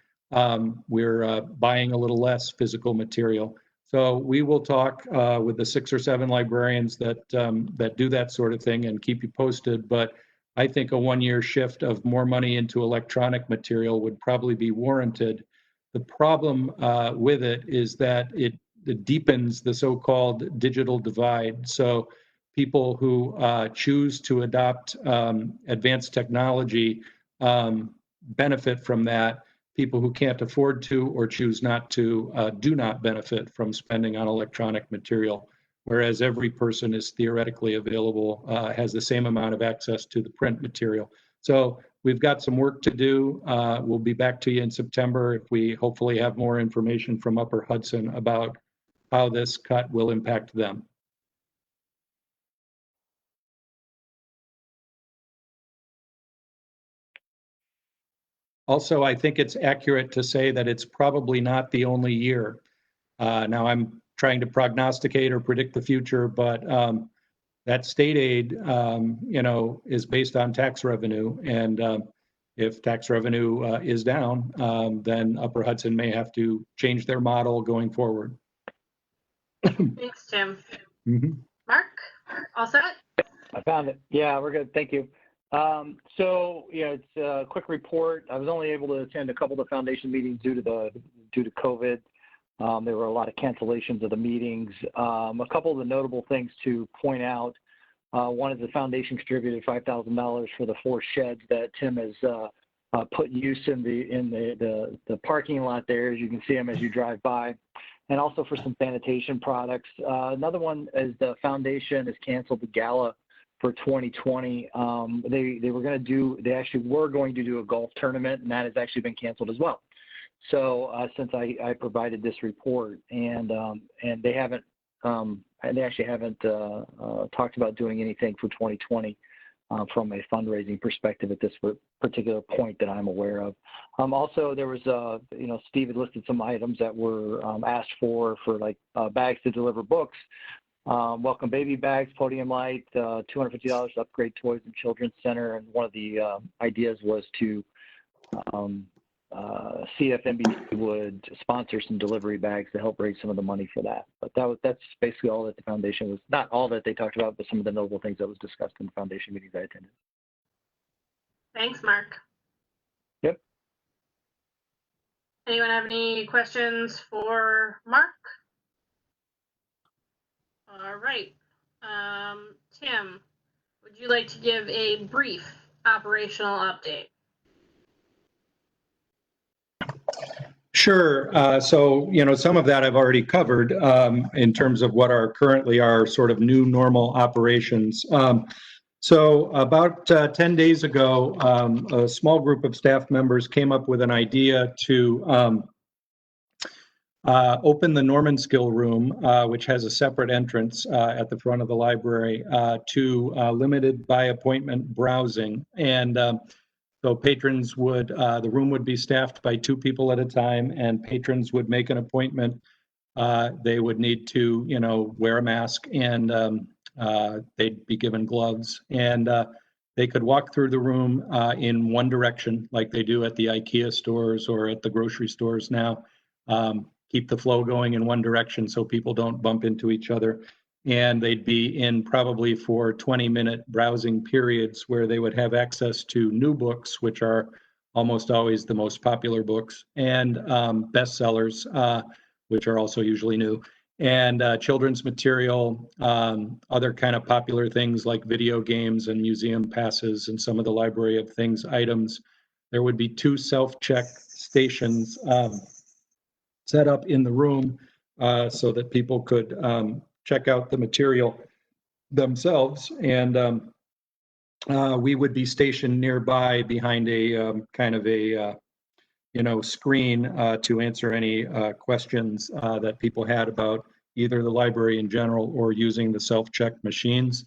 We're buying a little less physical material. So we will talk with the 6 or 7 librarians that do that sort of thing and keep you posted. But I think a 1-year shift of more money into electronic material would probably be warranted. The problem with it is that it deepens the so-called digital divide. So people who choose to adopt advanced technology benefit from that. People who can't afford to or choose not to do not benefit from spending on electronic material, whereas every person is theoretically available, has the same amount of access to the print material. So we've got some work to do. We'll be back to you in September if we hopefully have more information from Upper Hudson about how this cut will impact them. Also, I think it's accurate to say that it's probably not the only year. Now, I'm trying to prognosticate or predict the future, but that state aid, is based on tax revenue. And if tax revenue is down, then Upper Hudson may have to change their model going forward. Thanks, Tim. Mark, all set? I found it. Yeah, we're good. Thank you. It's a quick report. I was only able to attend a couple of the foundation meetings due to COVID. There were a lot of cancellations of the meetings. A couple of the notable things to point out. One is the foundation contributed $5,000 for the 4 sheds that Tim has put use in the parking lot there, as you can see them as you drive by, and also for some sanitation products. Another one is the foundation has canceled the gala for 2020. They actually were going to do a golf tournament, and that has actually been canceled as well. So since I provided this report, and they actually haven't talked about doing anything for 2020 from a fundraising perspective at this particular point that I'm aware of. Also, there was Steve had listed some items that were asked for like bags to deliver books. Welcome baby bags, podium light, $250 to upgrade toys and children's center. And one of the ideas was to see if NBC would sponsor some delivery bags to help raise some of the money for that. But that's basically all that the foundation was, not all that they talked about, but some of the notable things that was discussed in the foundation meetings I attended. Thanks, Mark. Yep. Anyone have any questions for Mark? All right. Tim, would you like to give a brief operational update? Sure. So, some of that I've already covered in terms of what are currently our sort of new normal operations. So about 10 days ago, a small group of staff members came up with an idea to open the Norman Skill Room, which has a separate entrance at the front of the library, to limited by appointment browsing. And so patrons would, the room would be staffed by 2 people at a time, and patrons would make an appointment. They would need to, wear a mask, and they'd be given gloves, and they could walk through the room in one direction, like they do at the IKEA stores or at the grocery stores now. Keep the flow going in one direction so people don't bump into each other. And they'd be in probably for 20-minute browsing periods where they would have access to new books, which are almost always the most popular books, and bestsellers, which are also usually new, and children's material, other kind of popular things like video games and museum passes and some of the library of things items. There would be 2 self-check stations set up in the room so that people could check out the material themselves. And we would be stationed nearby behind a kind of a screen to answer any questions that people had about either the library in general or using the self-check machines.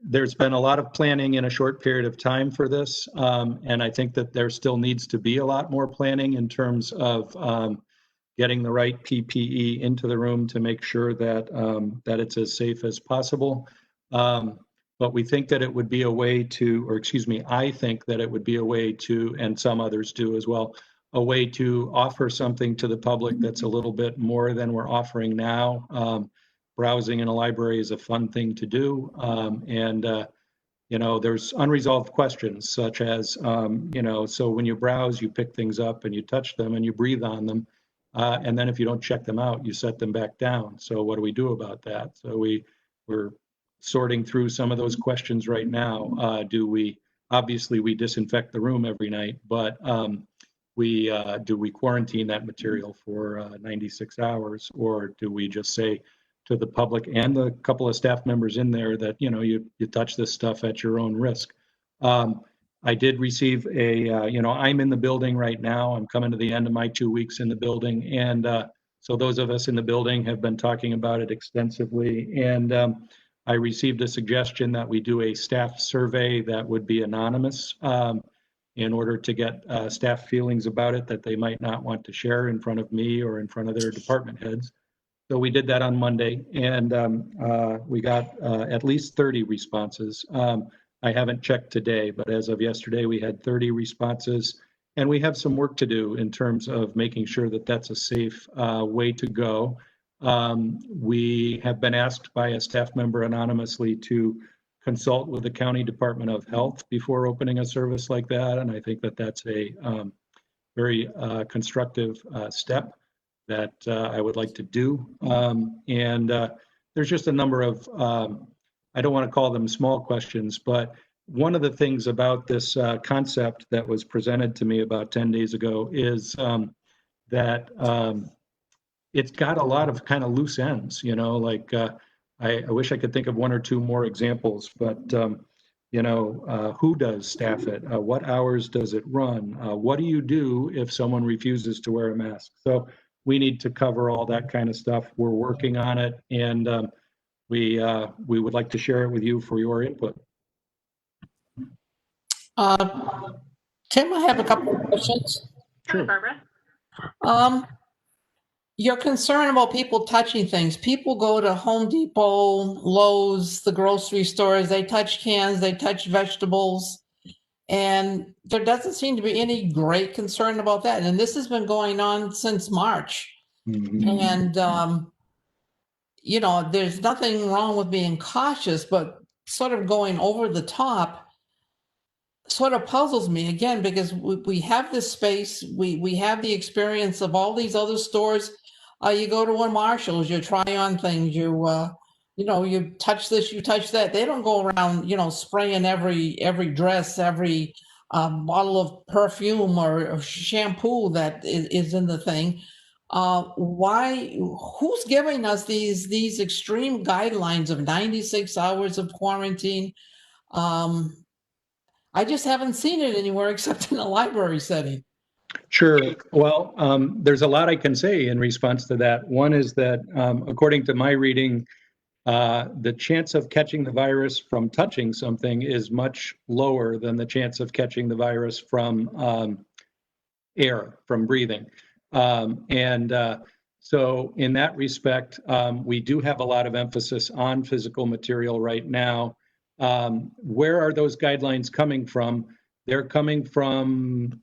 There's been a lot of planning in a short period of time for this, and I think that there still needs to be a lot more planning in terms of getting the right PPE into the room to make sure that that it's as safe as possible. But we think that it would be a way to, or excuse me, I think that it would be a way to, and some others do as well, a way to offer something to the public that's a little bit more than we're offering now. Browsing in a library is a fun thing to do. There's unresolved questions such as, so when you browse, you pick things up and you touch them and you breathe on them. And then if you don't check them out, you set them back down. So what do we do about that? So we're sorting through some of those questions right now. Obviously we disinfect the room every night, but do we quarantine that material for 96 hours, or do we just say to the public and the couple of staff members in there that, you touch this stuff at your own risk? I did receive I'm in the building right now. I'm coming to the end of my 2 weeks in the building. And so those of us in the building have been talking about it extensively. And I received a suggestion that we do a staff survey that would be anonymous in order to get staff feelings about it that they might not want to share in front of me or in front of their department heads. So we did that on Monday, and we got at least 30 responses. I haven't checked today, but as of yesterday, we had 30 responses, and we have some work to do in terms of making sure that that's a safe way to go. We have been asked by a staff member anonymously to consult with the County Department of Health before opening a service like that, and I think that that's a very constructive step that I would like to do. There's just a number of, I don't want to call them small questions, but one of the things about this concept that was presented to me about 10 days ago is that it's got a lot of kind of loose ends, I wish I could think of 1 or 2 more examples, but who does staff it? What hours does it run? What do you do if someone refuses to wear a mask? So we need to cover all that kind of stuff. We're working on it, and we would like to share it with you for your input. Tim, I have a couple of questions. Sure, Barbara. You're concerned about people touching things. People go to Home Depot, Lowe's, the grocery stores, they touch cans, they touch vegetables, and there doesn't seem to be any great concern about that. And this has been going on since March. Mm-hmm. And, there's nothing wrong with being cautious, but sort of going over the top sort of puzzles me again, because we have this space, we have the experience of all these other stores. You go to a Marshall's, you try on things, you touch this, you touch that. They don't go around, spraying every dress, every bottle of perfume or shampoo that is in the thing. Who's giving us these extreme guidelines of 96 hours of quarantine? I just haven't seen it anywhere except in a library setting. Sure. Well, there's a lot I can say in response to that. One is that, according to my reading, the chance of catching the virus from touching something is much lower than the chance of catching the virus from air, from breathing. So in that respect, we do have a lot of emphasis on physical material right now. Where are those guidelines coming from? They're coming from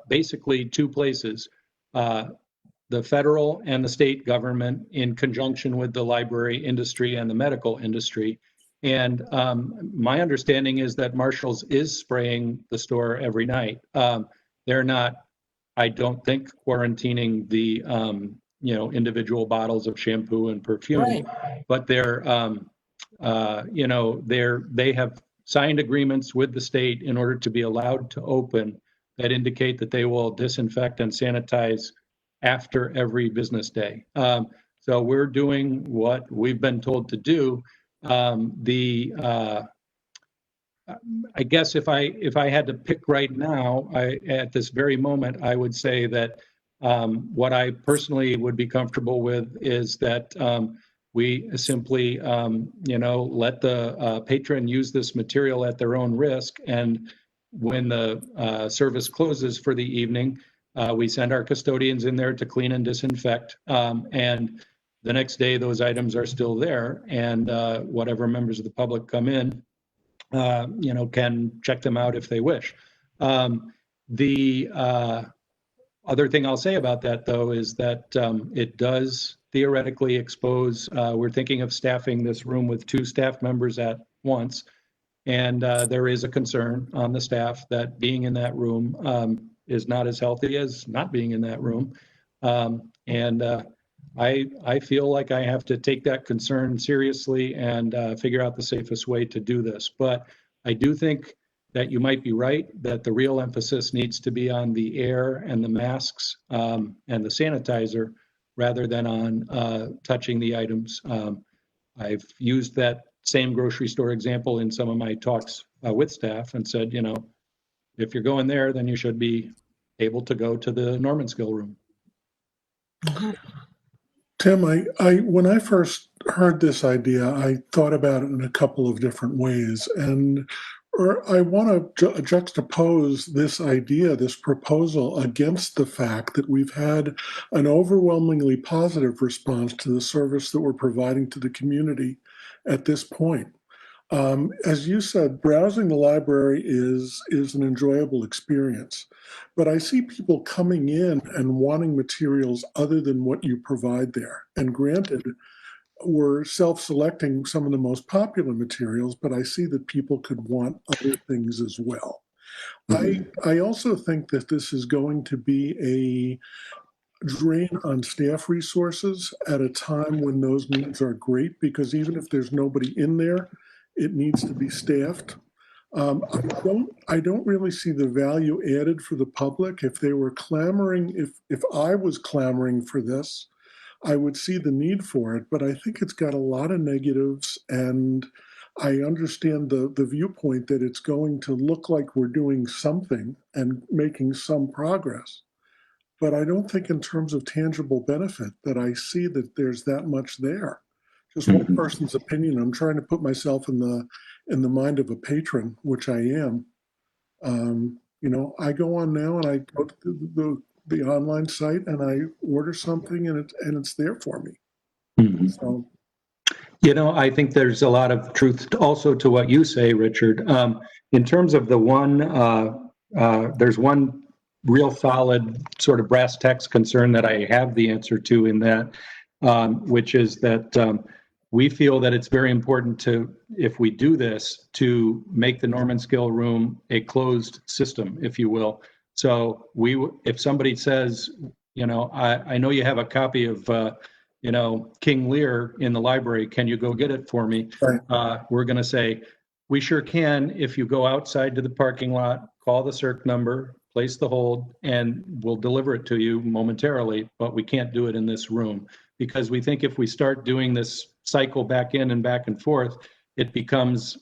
basically two places, the federal and the state government in conjunction with the library industry and the medical industry. And my understanding is that Marshall's is spraying the store every night. They're not, I don't think, quarantining the individual bottles of shampoo and perfume, Right. but they're they have signed agreements with the state in order to be allowed to open that indicate that they will disinfect and sanitize after every business day. So we're doing what we've been told to do. I guess if I had to pick right now, at this very moment, I would say that what I personally would be comfortable with is that we simply, let the patron use this material at their own risk. And when the service closes for the evening, we send our custodians in there to clean and disinfect. And the next day, those items are still there. And whatever members of the public come in, can check them out if they wish. The other thing I'll say about that, though, is that it does theoretically expose, we're thinking of staffing this room with 2 staff members at once. And there is a concern on the staff that being in that room is not as healthy as not being in that room. I feel like I have to take that concern seriously and figure out the safest way to do this. But I do think that you might be right, that the real emphasis needs to be on the air and the masks and the sanitizer rather than on touching the items. I've used that same grocery store example in some of my talks with staff and said, if you're going there, then you should be able to go to the Normanskill room. Tim, when I first heard this idea, I thought about it in a couple of different ways. And I want to juxtapose this idea, this proposal, against the fact that we've had an overwhelmingly positive response to the service that we're providing to the community at this point. As you said, browsing the library is an enjoyable experience, but I see people coming in and wanting materials other than what you provide there. And granted, we're self-selecting some of the most popular materials, but I see that people could want other things as well. I also think that this is going to be a drain on staff resources at a time when those needs are great, because even if there's nobody in there, it needs to be staffed. I don't really see the value added for the public. If they were clamoring, if I was clamoring for this, I would see the need for it, but I think it's got a lot of negatives, and I understand the viewpoint that it's going to look like we're doing something and making some progress. But I don't think in terms of tangible benefit that I see that there's that much there. Just one person's opinion. I'm trying to put myself in the mind of a patron, which I am. I go on now and I go to the online site and I order something and it's there for me. So, I think there's a lot of truth also to what you say, Richard. In terms of the one, there's one real solid sort of brass tacks concern that I have the answer to in that, which is that we feel that it's very important to, if we do this, to make the Normanskill room a closed system, if you will. So if somebody says, I know you have a copy of, King Lear in the library, can you go get it for me? Right. We're going to say, we sure can, if you go outside to the parking lot, call the CERC number, place the hold, and we'll deliver it to you momentarily, but we can't do it in this room. Because we think if we start doing this cycle back in and back and forth, it becomes,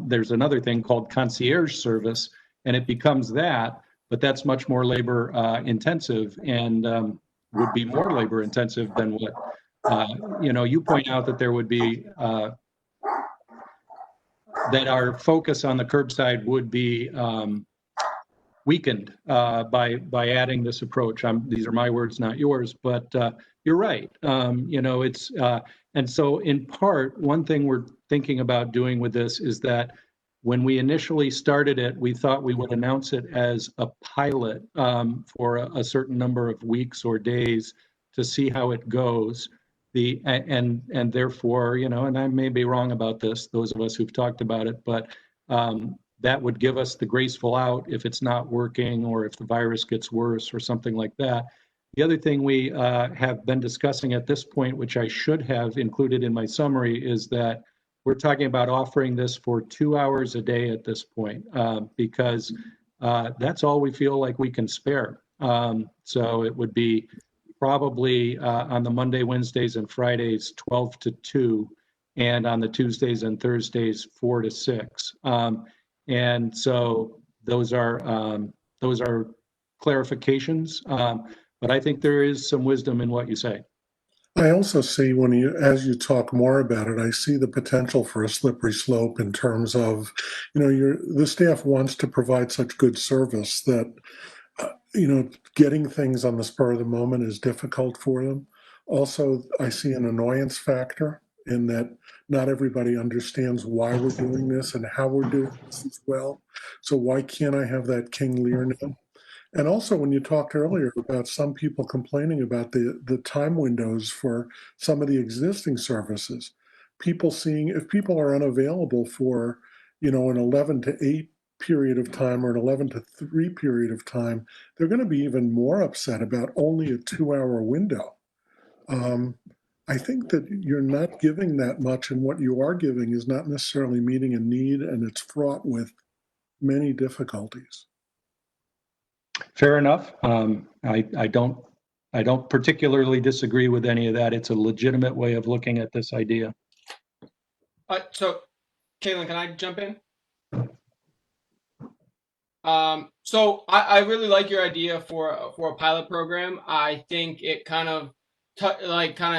there's another thing called concierge service, and it becomes that, but that's much more labor intensive and would be more labor intensive than what, you point out that there would be, that our focus on the curbside would be weakened by adding this approach. These are my words, not yours, but you're right. It's and so in part, one thing we're thinking about doing with this is that when we initially started it, we thought we would announce it as a pilot for a certain number of weeks or days to see how it goes. And therefore, and I may be wrong about this, those of us who've talked about it, but that would give us the graceful out if it's not working or if the virus gets worse or something like that. The other thing we have been discussing at this point, which I should have included in my summary, is that we're talking about offering this for 2 hours a day at this point, because that's all we feel like we can spare. So it would be probably on the Monday, Wednesdays, and Fridays, 12 to 2, and on the Tuesdays and Thursdays, 4 to 6. And so those are clarifications, but I think there is some wisdom in what you say. I also see as you talk more about it, I see the potential for a slippery slope in terms of, the staff wants to provide such good service that, getting things on the spur of the moment is difficult for them. Also, I see an annoyance factor in that not everybody understands why we're doing this and how we're doing this as well. So why can't I have that King Lear now? And also, when you talked earlier about some people complaining about the time windows for some of the existing services, if people are unavailable for, an 11 to 8 period of time or an 11 to 3 period of time, they're going to be even more upset about only a 2-hour window. I think that you're not giving that much, and what you are giving is not necessarily meeting a need, and it's fraught with many difficulties. Fair enough. I don't particularly disagree with any of that. It's a legitimate way of looking at this idea. So, Caitlin, can I jump in? So I really like your idea for a pilot program. I think it kind of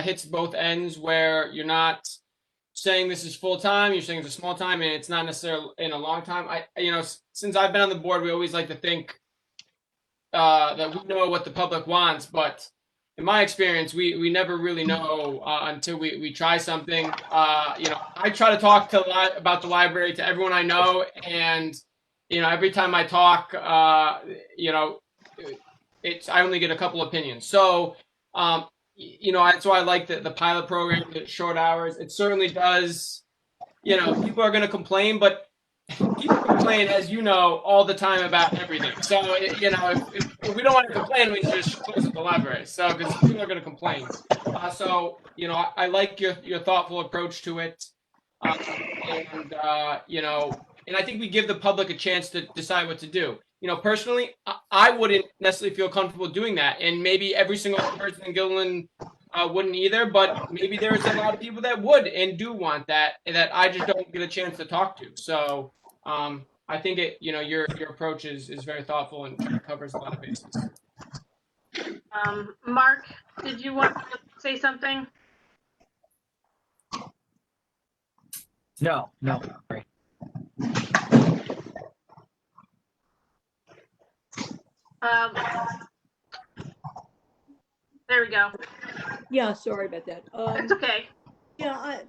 hits both ends, where you're not saying this is full time, you're saying it's a small time, and it's not necessarily in a long time. Since I've been on the board, we always like to think that we know what the public wants, but in my experience, we never really know until we try something. I try to talk about the library to everyone I know, and every time I talk, I only get a couple opinions. So, that's why I like the pilot program, the short hours. It certainly does. People are going to complain, but people complain, as you know, all the time about everything. So, if we don't want to complain, we just close the library. So, because people are going to complain. I like your thoughtful approach to it. And I think we give the public a chance to decide what to do. Personally, I wouldn't necessarily feel comfortable doing that. And maybe every single person in Gilliland wouldn't either, but maybe there's a lot of people that would and do want that I just don't get a chance to talk to. So I think your approach is very thoughtful and covers a lot of bases. Mark, did you want to say something? No. Sorry. There we go. Yeah, sorry about that. It's okay. Yeah,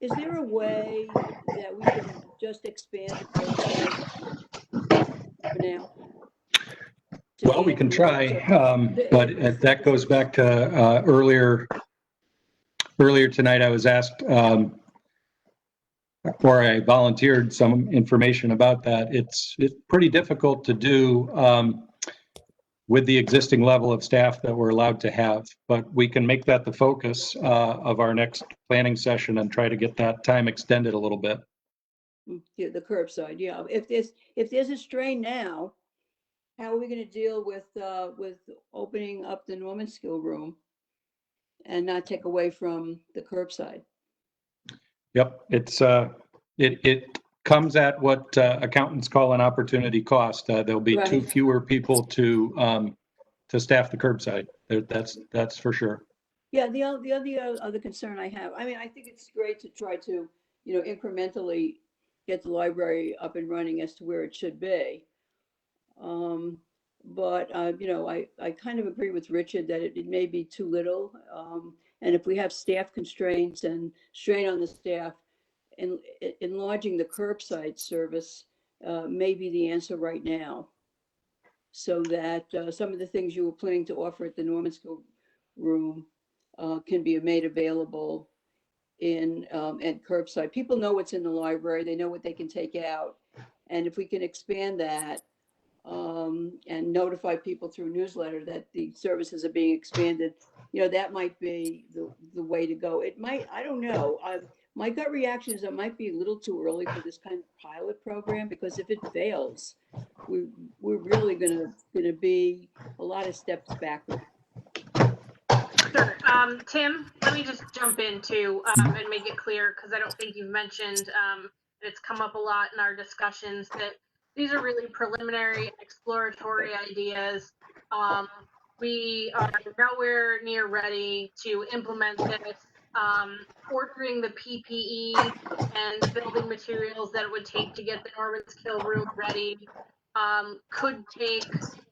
is there a way that we can just expand for now? Well, we can try, but that goes back to earlier tonight. I was asked, or I volunteered some information about that. It's pretty difficult to do with the existing level of staff that we're allowed to have, but we can make that the focus of our next planning session and try to get that time extended a little bit. Yeah, the curbside, yeah. If there's a strain now, how are we gonna deal with opening up the Norman Skill Room and not take away from the curbside? Yep, it comes at what accountants call an opportunity cost. There'll be two Right. fewer people to staff the curbside. That's for sure. Yeah, the other concern I have, I mean, I think it's great to try to, incrementally get the library up and running as to where it should be. But, I kind of agree with Richard that it may be too little. And if we have staff constraints and strain on the staff, enlarging the curbside service may be the answer right now. So that some of the things you were planning to offer at the Norman School Room can be made available at curbside. People know what's in the library, they know what they can take out. And if we can expand that and notify people through newsletter that the services are being expanded, that might be the way to go. It might, I don't know. My gut reaction is it might be a little too early for this kind of pilot program, because if it fails, we're really gonna be a lot of steps backward. Sure. Tim, let me just jump in too and make it clear, because I don't think you've mentioned, it's come up a lot in our discussions, that these are really preliminary exploratory ideas. We are nowhere near ready to implement this. Ordering the PPE and building materials that it would take to get the Norman Skill Room ready could take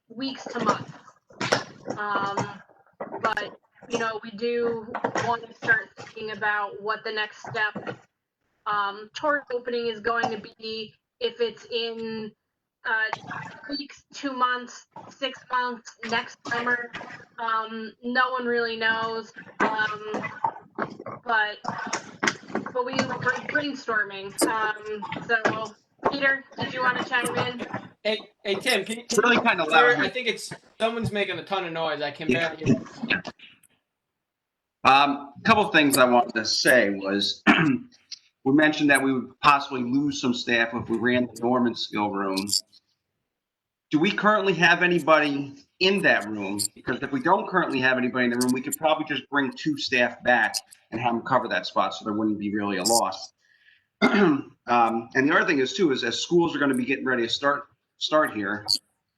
weeks to months. But we do want to start thinking about what the next step toward opening is going to be. If it's in weeks, 2 months, 6 months, next summer, no one really knows. But we're brainstorming. So Peter, did you want to chime in? Hey Tim, can you, It's really kind of loud. I think it's someone's making a ton of noise. I can barely hear. A couple of things I wanted to say was, we mentioned that we would possibly lose some staff if we ran the Norman Skill Room. Do we currently have anybody in that room? Because if we don't currently have anybody in the room, we could probably just bring 2 staff back and have them cover that spot, so there wouldn't be really a loss. And the other thing is too, is as schools are going to be getting ready to start here,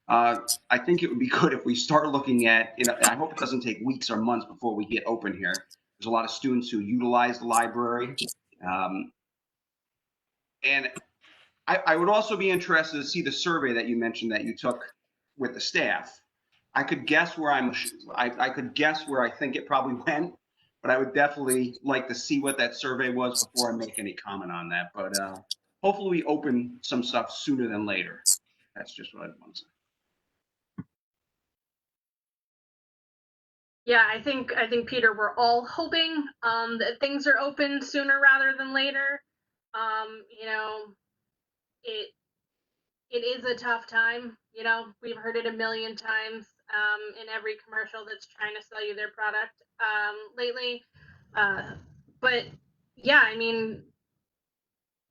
I think it would be good if we start looking at, I hope it doesn't take weeks or months before we get open here. There's a lot of students who utilize the library. And I would also be interested to see the survey that you mentioned that you took with the staff. I could guess where I could guess where I think it probably went, but I would definitely like to see what that survey was before I make any comment on that. But hopefully we open some stuff sooner than later. That's just what I want to say. Yeah, I think Peter, we're all hoping that things are open sooner rather than later. It is a tough time. We've heard it a million times in every commercial that's trying to sell you their product lately. But yeah, I mean,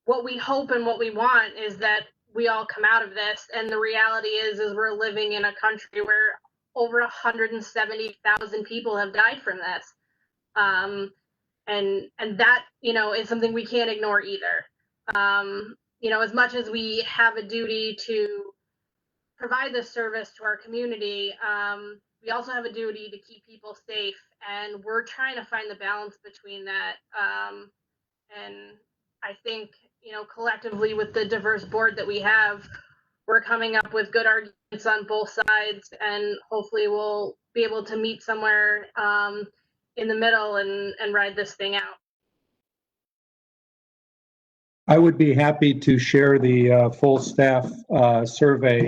what we hope and what we want is that we all come out of this. And the reality is we're living in a country where over 170,000 people have died from this. And that, is something we can't ignore either. As much as we have a duty to provide this service to our community, we also have a duty to keep people safe, and we're trying to find the balance between that. And I think, collectively with the diverse board that we have, we're coming up with good arguments on both sides, and hopefully we'll be able to meet somewhere in the middle and ride this thing out. I would be happy to share the full staff survey.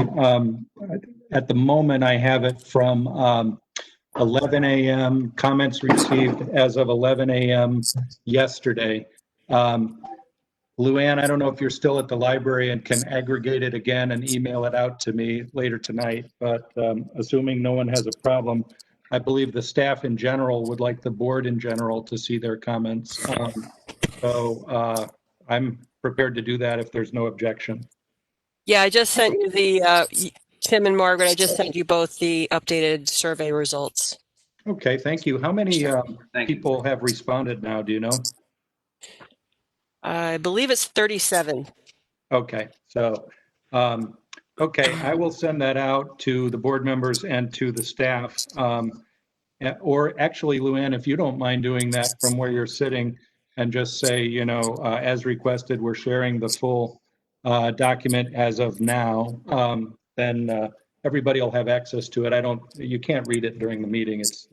At the moment, I have it from 11 a.m. comments received as of 11 a.m. yesterday. Luann, I don't know if you're still at the library and can aggregate it again and email it out to me later tonight, but assuming no one has a problem, I believe the staff in general would like the board in general to see their comments. So I'm prepared to do that if there's no objection. Yeah, I just sent you Tim and Margaret, I just sent you both the updated survey results. Okay, thank you. How many Thank you. people have responded now? Do you know? I believe it's 37. Okay, so, okay, I will send that out to the board members and to the staff. Or actually, Luann, if you don't mind doing that from where you're sitting and just say, you know, as requested, we're sharing the full document as of now, then everybody will have access to it. You can't read it during the meeting. It's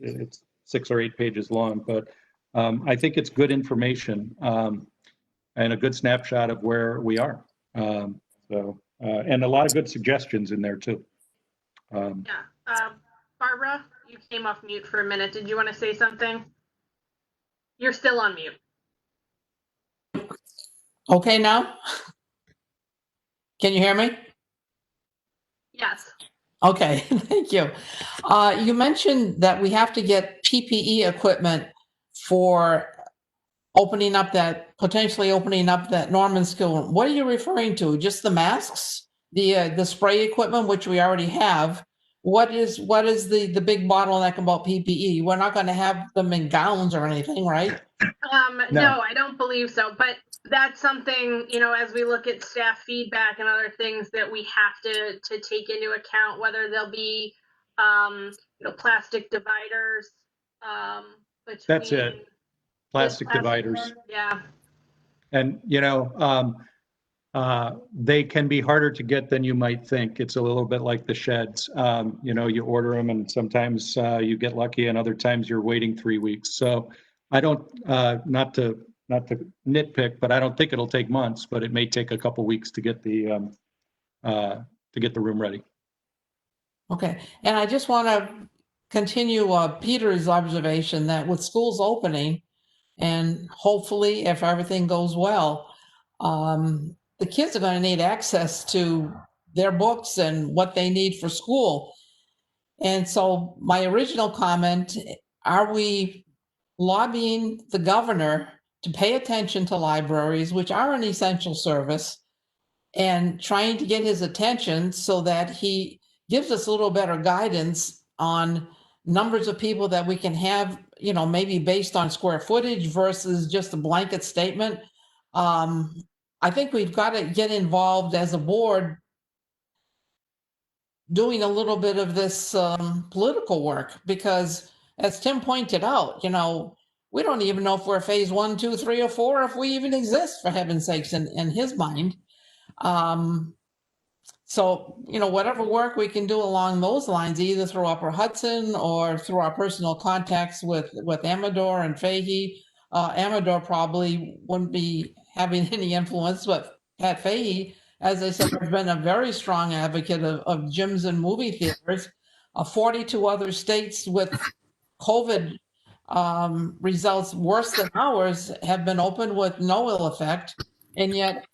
6 or 8 pages long, but I think it's good information and a good snapshot of where we are. And a lot of good suggestions in there too. Barbara, you came off mute for a minute. Did you want to say something? You're still on mute. Okay now? Can you hear me? Yes. Okay, thank you. You mentioned that we have to get PPE equipment for potentially opening up that Norman skill room. What are you referring to? Just the masks? The spray equipment, which we already have? What is the big bottleneck about PPE? We're not going to have them in gowns or anything, right? No, I don't believe so. But that's something, you know, as we look at staff feedback and other things that we have to take into account, whether they'll be, plastic dividers. That's it. Plastic dividers. Yeah. And, they can be harder to get than you might think. It's a little bit like the sheds. You order them and sometimes you get lucky and other times you're waiting 3 weeks. So I don't, not to nitpick, but I don't think it'll take months, but it may take a couple weeks to get the room ready. Okay, and I just want to continue Peter's observation that with schools opening, and hopefully if everything goes well, the kids are going to need access to their books and what they need for school. And so my original comment, are we lobbying the governor to pay attention to libraries, which are an essential service, and trying to get his attention so that he gives us a little better guidance on numbers of people that we can have, maybe based on square footage versus just a blanket statement. I think we've got to get involved as a board doing a little bit of this political work, because as Tim pointed out, we don't even know if we're phase 1, 2, 3, or 4, if we even exist, for heaven's sakes, in his mind. So, whatever work we can do along those lines, either through Upper Hudson or through our personal contacts with Amador and Fahey. Amador probably wouldn't be having any influence, but Pat Fahey, as I said, has been a very strong advocate of gyms and movie theaters. 42 other states with COVID results worse than ours have been open with no ill effect. And yet,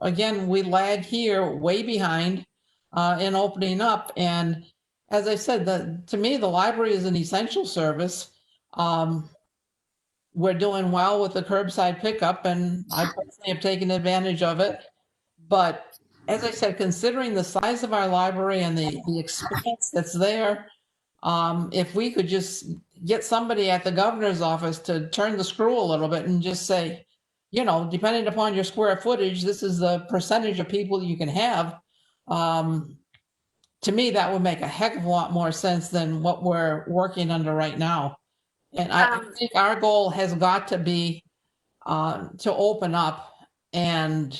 again, we lag here way behind in opening up. And as I said, to me, the library is an essential service. We're doing well with the curbside pickup, and I personally have taken advantage of it. But as I said, considering the size of our library and the expense that's there, if we could just get somebody at the governor's office to turn the screw a little bit and just say, depending upon your square footage, this is the percentage of people you can have. To me, that would make a heck of a lot more sense than what we're working under right now. And I think our goal has got to be to open up and,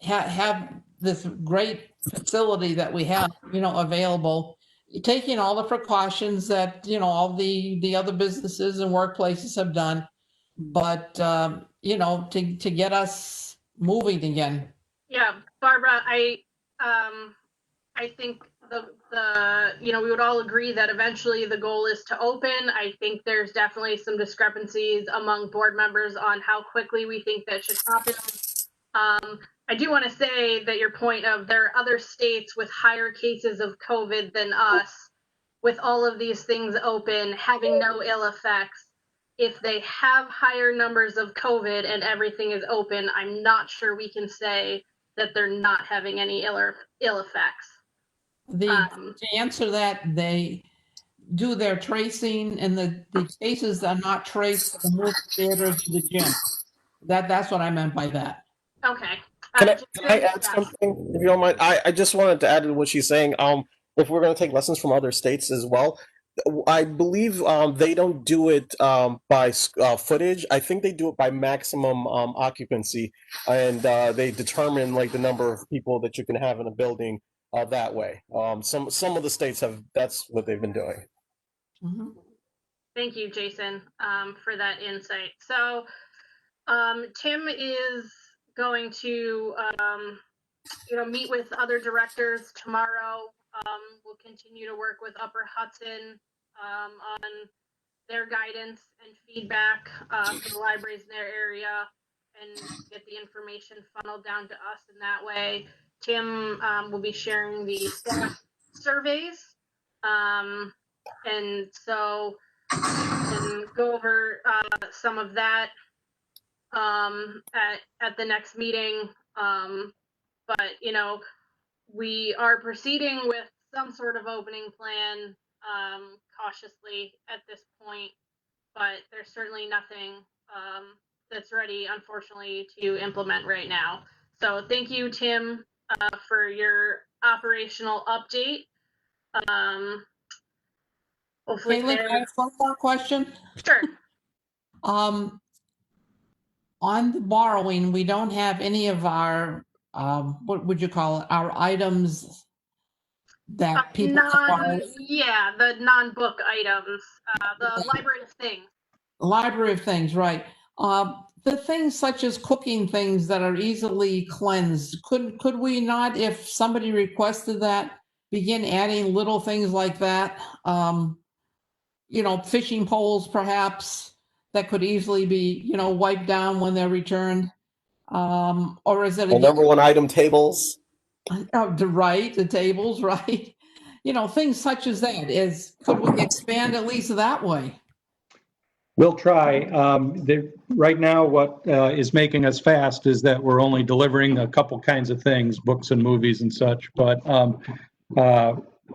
have this great facility that we have, available, taking all the precautions that, all the other businesses and workplaces have done, but, to get us moving again. Yeah, Barbara, I think we would all agree that eventually the goal is to open. I think there's definitely some discrepancies among board members on how quickly we think that should happen. I do want to say that your point of there are other states with higher cases of COVID than us, with all of these things open, having no ill effects. if they have higher numbers of COVID and everything is open, I'm not sure we can say that they're not having any ill effects. To answer that, they do their tracing, and the cases are not traced to the movie theater to the gym. That's what I meant by that. Okay. Can I add something, if you don't mind? I just wanted to add to what she's saying. If we're going to take lessons from other states as well, I believe they don't do it by footage. I think they do it by maximum occupancy, and they determine like the number of people that you can have in a building that way. Some of the states have, that's what they've been doing. Mm-hmm. Thank you, Jason, for that insight. So Tim is going to meet with other directors tomorrow. We'll continue to work with Upper Hudson on their guidance and feedback for the libraries in their area, and get the information funneled down to us in that way. Tim will be sharing the staff surveys, and so and go over some of that at the next meeting. But we are proceeding with some sort of opening plan cautiously at this point, but there's certainly nothing that's ready, unfortunately, to implement right now. So thank you, Tim, for your operational update. Hopefully, Caitlin, I have one more question. Sure. On the borrowing, we don't have any of our, what would you call it, our items that people borrow. Yeah, the non-book items, the library of things. Library of things, right. The things such as cooking things that are easily cleansed, could we not, if somebody requested that, begin adding little things like that? Fishing poles perhaps that could easily be, wiped down when they're returned. Or is it Well, number one item, tables. The tables, right? Things such as that. Could we expand at least that way? We'll try. Right now, what is making us fast is that we're only delivering a couple kinds of things, books and movies and such. But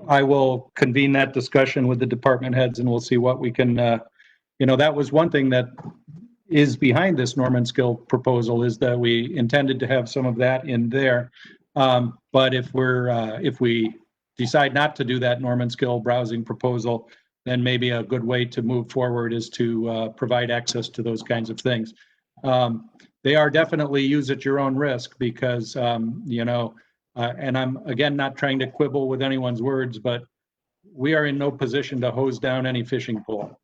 I will convene that discussion with the department heads, and we'll see what we can. That was one thing that is behind this Norman Skill proposal, is that we intended to have some of that in there. But if we decide not to do that Norman Skill browsing proposal, then maybe a good way to move forward is to provide access to those kinds of things. They are definitely use at your own risk, because, and I'm, again, not trying to quibble with anyone's words, but we are in no position to hose down any fishing pole,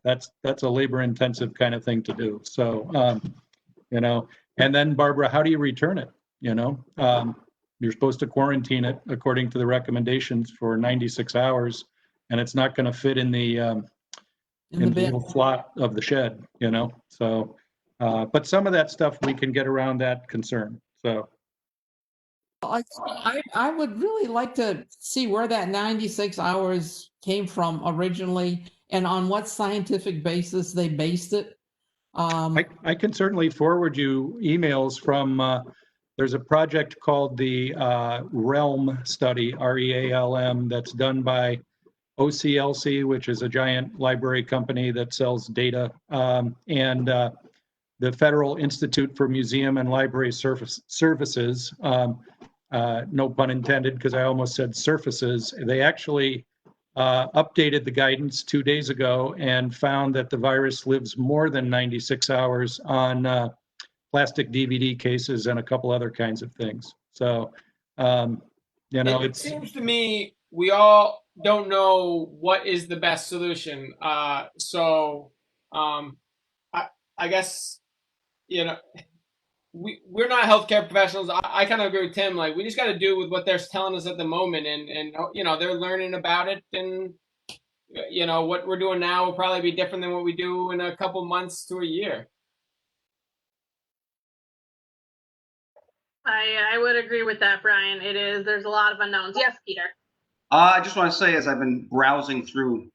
that's a labor intensive kind of thing to do. So, and then Barbara, how do you return it? You're supposed to quarantine it according to the recommendations for 96 hours. And it's not going to fit in the little slot of the shed, So, but some of that stuff we can get around that concern. So, I would really like to see where that 96 hours came from originally, and on what scientific basis they based it. I can certainly forward you emails from. There's a project called the REALM study, REALM, that's done by OCLC, which is a giant library company that sells data, and the Federal Institute for Museum and Library Services, no pun intended, because I almost said surfaces. They actually updated the guidance 2 days ago and found that the virus lives more than 96 hours on plastic DVD cases and a couple other kinds of things. So, it seems to me we all don't know what is the best solution. So I guess, we're not healthcare professionals. I kind of agree with Tim. Like, we just got to do with what they're telling us at the moment, and they're learning about it, and what we're doing now will probably be different than what we do in a couple months to a year. I would agree with that, Brian. There's a lot of unknowns. Yes, Peter. I just want to say, as I've been browsing through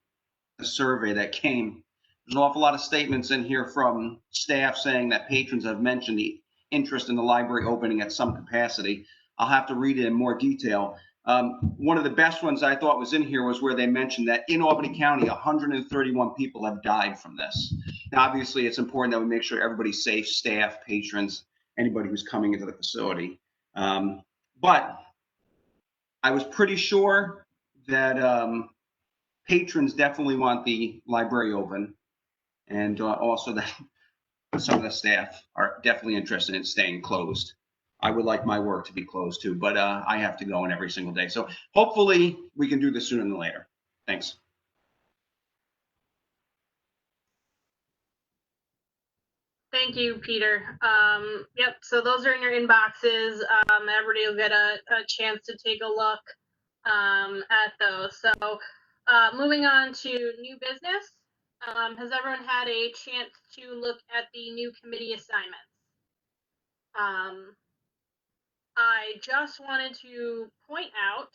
the survey that came, There's an awful lot of statements in here from staff saying that patrons have mentioned the interest in the library opening at some capacity. I'll have to read it in more detail. One of the best ones I thought was in here was where they mentioned that in Albany County, 131 people have died from this. Now, obviously, it's important that we make sure everybody's safe, staff, patrons, anybody who's coming into the facility. But I was pretty sure that patrons definitely want the library open, and also that some of the staff are definitely interested in staying closed. I would like my work to be closed too, but I have to go in every single day. So hopefully we can do this sooner than later. Thanks. Thank you, Peter. Yep, so those are in your inboxes. Everybody will get a chance to take a look at those. So moving on to new business. Has everyone had a chance to look at the new committee assignments? I just wanted to point out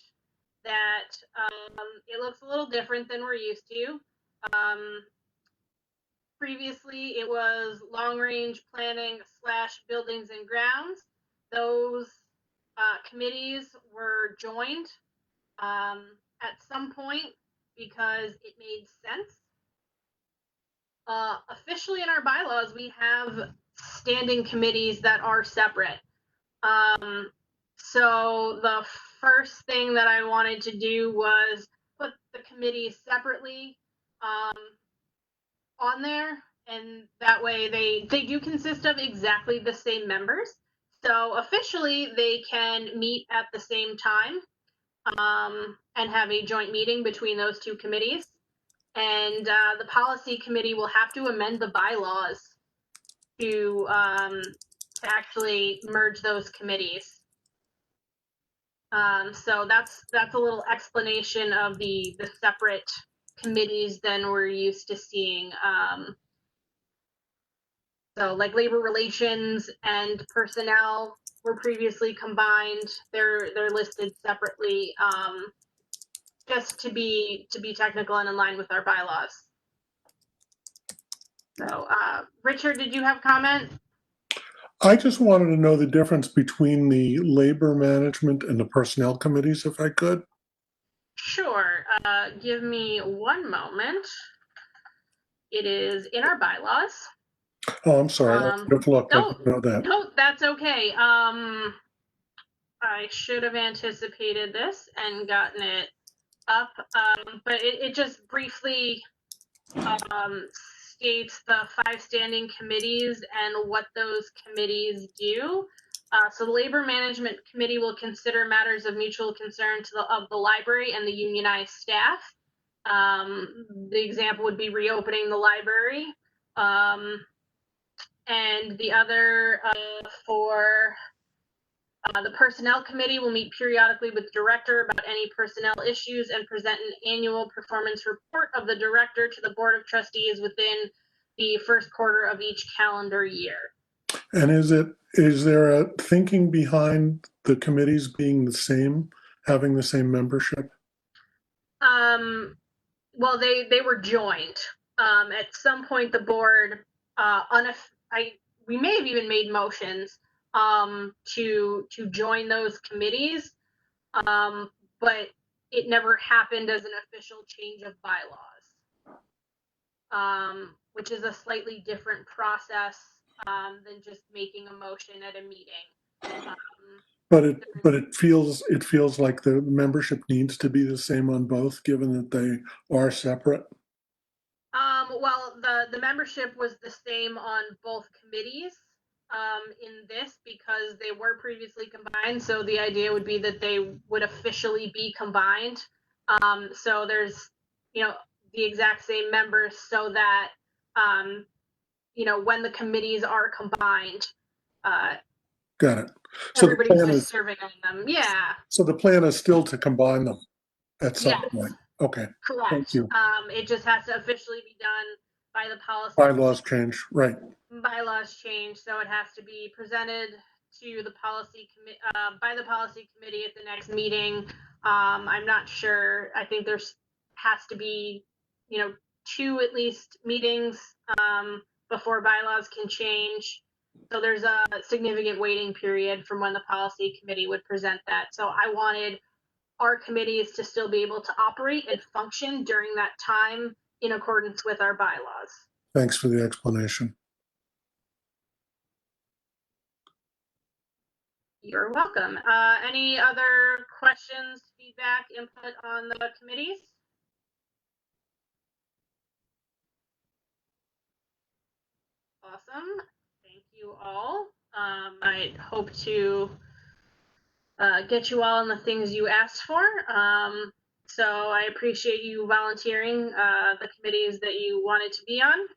that it looks a little different than we're used to. Previously, it was long-range planning / buildings and grounds. Those committees were joined at some point because it made sense. Officially in our bylaws, we have standing committees that are separate. So the first thing that I wanted to do was put the committees separately on there, and that way they do consist of exactly the same members. So officially they can meet at the same time and have a joint meeting between those two committees. And the policy committee will have to amend the bylaws to actually merge those committees. So that's a little explanation of the separate committees than we're used to seeing. So like labor relations and personnel were previously combined. They're listed separately, just to be technical and in line with our bylaws. So Richard, did you have comment? I just wanted to know the difference between the labor management and the personnel committees, if I could. Sure. Give me one moment. It is in our bylaws. Oh, I'm sorry. I should have looked. I didn't know that. No, that's okay. I should have anticipated this and gotten it up, but it just briefly states the 5 standing committees and what those committees do. So the Labor Management Committee will consider matters of mutual concern of the library and the unionized staff. The example would be reopening the library. And the other for the Personnel Committee will meet periodically with the director about any personnel issues and present an annual performance report of the director to the Board of Trustees within the first quarter of each calendar year. And is there a thinking behind the committees being the same, having the same membership? Well, they were joined. At some point, the board, we may have even made motions to join those committees, but it never happened as an official change of bylaws, which is a slightly different process than just making a motion at a meeting. But it feels like the membership needs to be the same on both, given that they are separate. Well, the membership was the same on both committees in this because they were previously combined. So the idea would be that they would officially be combined. So there's, the exact same members so that, when the committees are combined, Got it. So everybody's just serving on them. Yeah. So the plan is still to combine them at some point. Okay. Correct. Thank you. It just has to officially be done by the policy. Bylaws change, right? Bylaws change, so it has to be presented to the policy by the policy committee at the next meeting. I'm not sure. I think has to be, 2 at least meetings before bylaws can change. So there's a significant waiting period from when the policy committee would present that. So I wanted our committees to still be able to operate and function during that time in accordance with our bylaws. Thanks for the explanation. You're welcome. Any other questions, feedback, input on the committees? Awesome. Thank you all. I hope to get you all in the things you asked for. So I appreciate you volunteering the committees that you wanted to be on.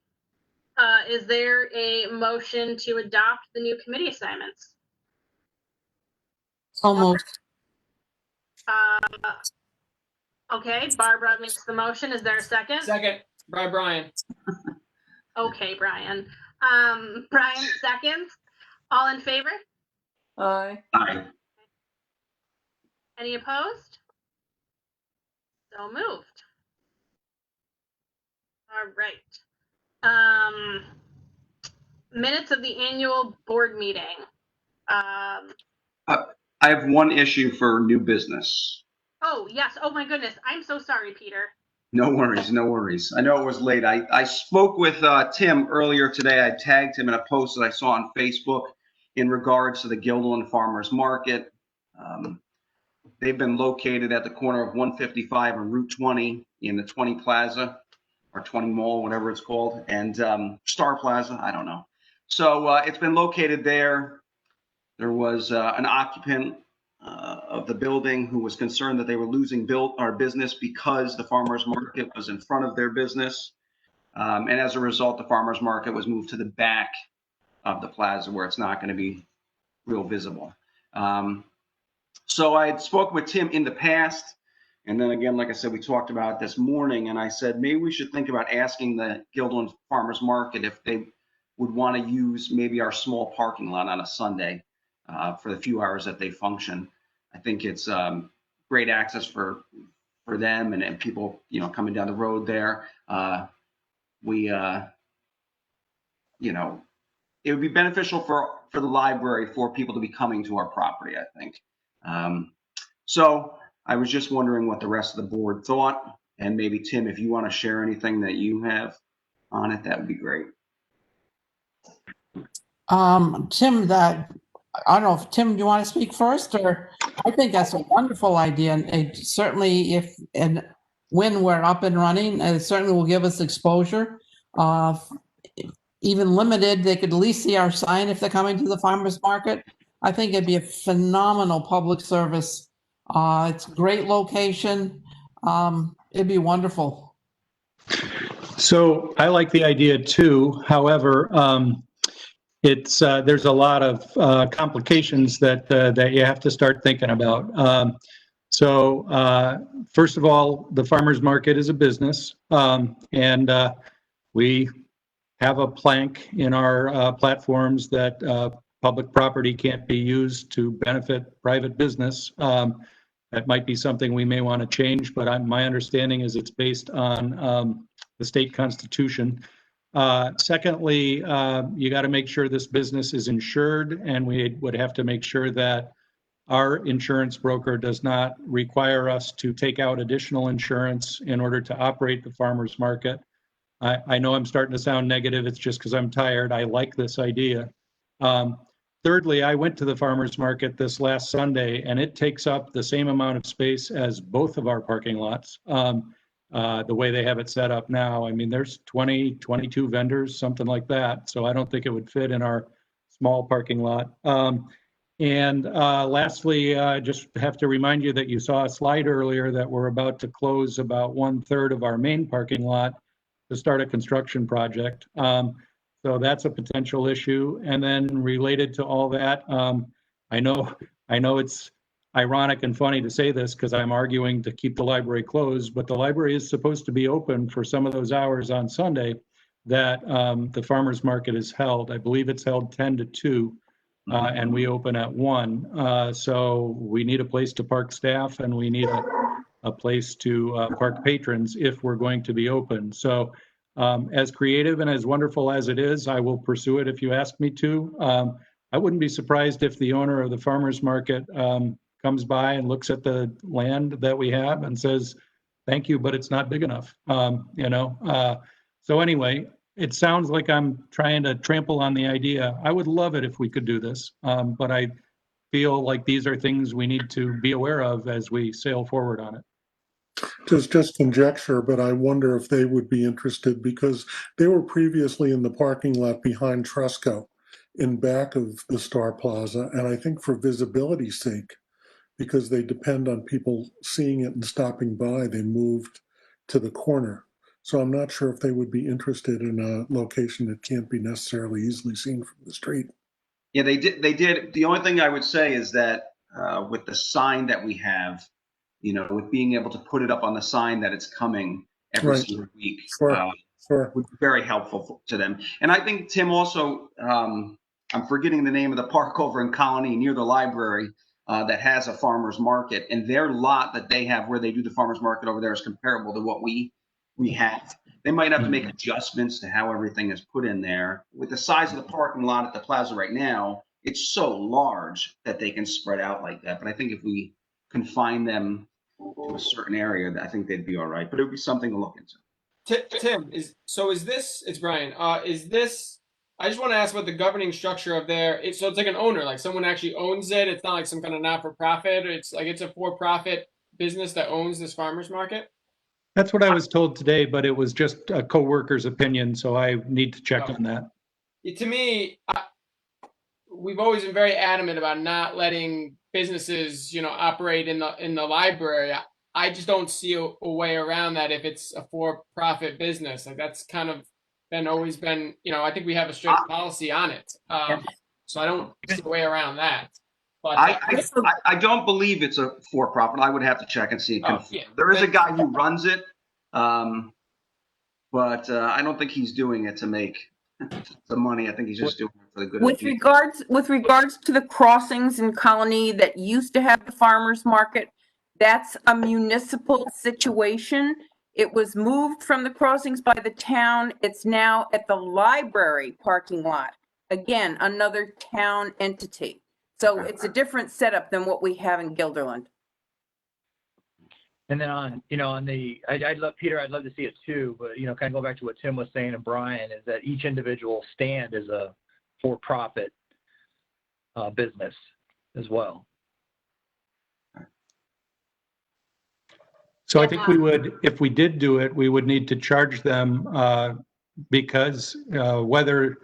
Is there a motion to adopt the new committee assignments? Almost. Okay, Barbara makes the motion. Is there a second? Second, by Brian. Okay, Brian. Brian seconds. All in favor? Aye. Aye. Any opposed? So moved. All right. Minutes of the annual board meeting. I have one issue for new business. Oh, yes. Oh, my goodness. I'm so sorry, Peter. No worries, no worries. I know it was late. I spoke with Tim earlier today. I tagged him in a post that I saw on Facebook in regards to the Guilderland Farmers Market. They've been located at the corner of 155 and Route 20 in the 20 Plaza or 20 Mall, whatever it's called, and Star Plaza, I don't know. So it's been located there. There was an occupant of the building who was concerned that they were losing business because the farmers market was in front of their business. And as a result, the farmers market was moved to the back of the plaza where it's not going to be real visible. So I had spoken with Tim in the past. And then again, like I said, we talked about it this morning, and I said, maybe we should think about asking the Guilderland Farmers Market if they would want to use maybe our small parking lot on a Sunday for the few hours that they function. I think it's great access for them and people, coming down the road there. It would be beneficial for the library for people to be coming to our property, I think. So I was just wondering what the rest of the board thought, and maybe Tim, if you want to share anything that you have on it, that would be great. Tim, I don't know if Tim, do you want to speak first, or I think that's a wonderful idea, and certainly if and when we're up and running, it certainly will give us exposure. Even limited, they could at least see our sign if they're coming to the farmers market. I think it'd be a phenomenal public service. It's a great location. It'd be wonderful. So I like the idea too. However, there's a lot of complications that you have to start thinking about. First of all, the farmers market is a business, and we have a plank in our platforms that public property can't be used to benefit private business. That might be something we may want to change, but my understanding is it's based on the state constitution. Secondly, you got to make sure this business is insured, and we would have to make sure that our insurance broker does not require us to take out additional insurance in order to operate the farmers market. I know I'm starting to sound negative. It's just because I'm tired. I like this idea. Thirdly, I went to the farmers market this last Sunday, and it takes up the same amount of space as both of our parking lots. The way they have it set up now, I mean, there's 20, 22 vendors, something like that. So I don't think it would fit in our small parking lot. Lastly, I just have to remind you that you saw a slide earlier that we're about to close about 1/3 of our main parking lot to start a construction project. So that's a potential issue. And then related to all that, I know it's ironic and funny to say this because I'm arguing to keep the library closed, but the library is supposed to be open for some of those hours on Sunday that the farmers market is held. I believe it's held 10 to 2, and we open at 1. So we need a place to park staff, and we need a place to park patrons if we're going to be open. So as creative and as wonderful as it is, I will pursue it if you ask me to. I wouldn't be surprised if the owner of the farmer's market comes by and looks at the land that we have and says, thank you, but it's not big enough. So anyway, it sounds like I'm trying to trample on the idea. I would love it if we could do this, but I feel like these are things we need to be aware of as we sail forward on it. Just conjecture, but I wonder if they would be interested because they were previously in the parking lot behind Trusco in back of the Star Plaza. And I think for visibility's sake, because they depend on people seeing it and stopping by, they moved to the corner. So I'm not sure if they would be interested in a location that can't be necessarily easily seen from the street. Yeah, they did. They did. The only thing I would say is that with the sign that we have, with being able to put it up on the sign that it's coming every single week, Sure. would be very helpful to them. And I think, Tim, also, I'm forgetting the name of the park over in Colony near the library that has a farmer's market, and their lot that they have where they do the farmer's market over there is comparable to what we have. They might have to make adjustments to how everything is put in there. With the size of the parking lot at the plaza right now, it's so large that they can spread out like that. But I think if we confine them to a certain area, I think they'd be all right. But it would be something to look into. Tim, it's Brian. I just want to ask about the governing structure of so it's like an owner, like someone actually owns it. It's not like some kind of not-for-profit. It's like it's a for-profit business that owns this farmer's market. That's what I was told today, but it was just a coworker's opinion, so I need to check on that. To me, we've always been very adamant about not letting businesses, operate in the library. I just don't see a way around that if it's a for-profit business. Like that's kind of always been, I think we have a strict policy on it. So I don't see a way around that. But I don't believe it's a for-profit. I would have to check and see. Yeah. There is a guy who runs it, but I don't think he's doing it to make the money. I think he's just doing it for the good of the people. With regards to the crossings in Colony that used to have the farmers market, that's a municipal situation. It was moved from the crossings by the town. It's now at the library parking lot. Again, another town entity. So it's a different setup than what we have in Guilderland. And then I'd love, Peter, I'd love to see it too, but, kind of go back to what Tim was saying and Brian, is that each individual stand is a for-profit business as well. So I think we would, if we did do it, we would need to charge them because whether,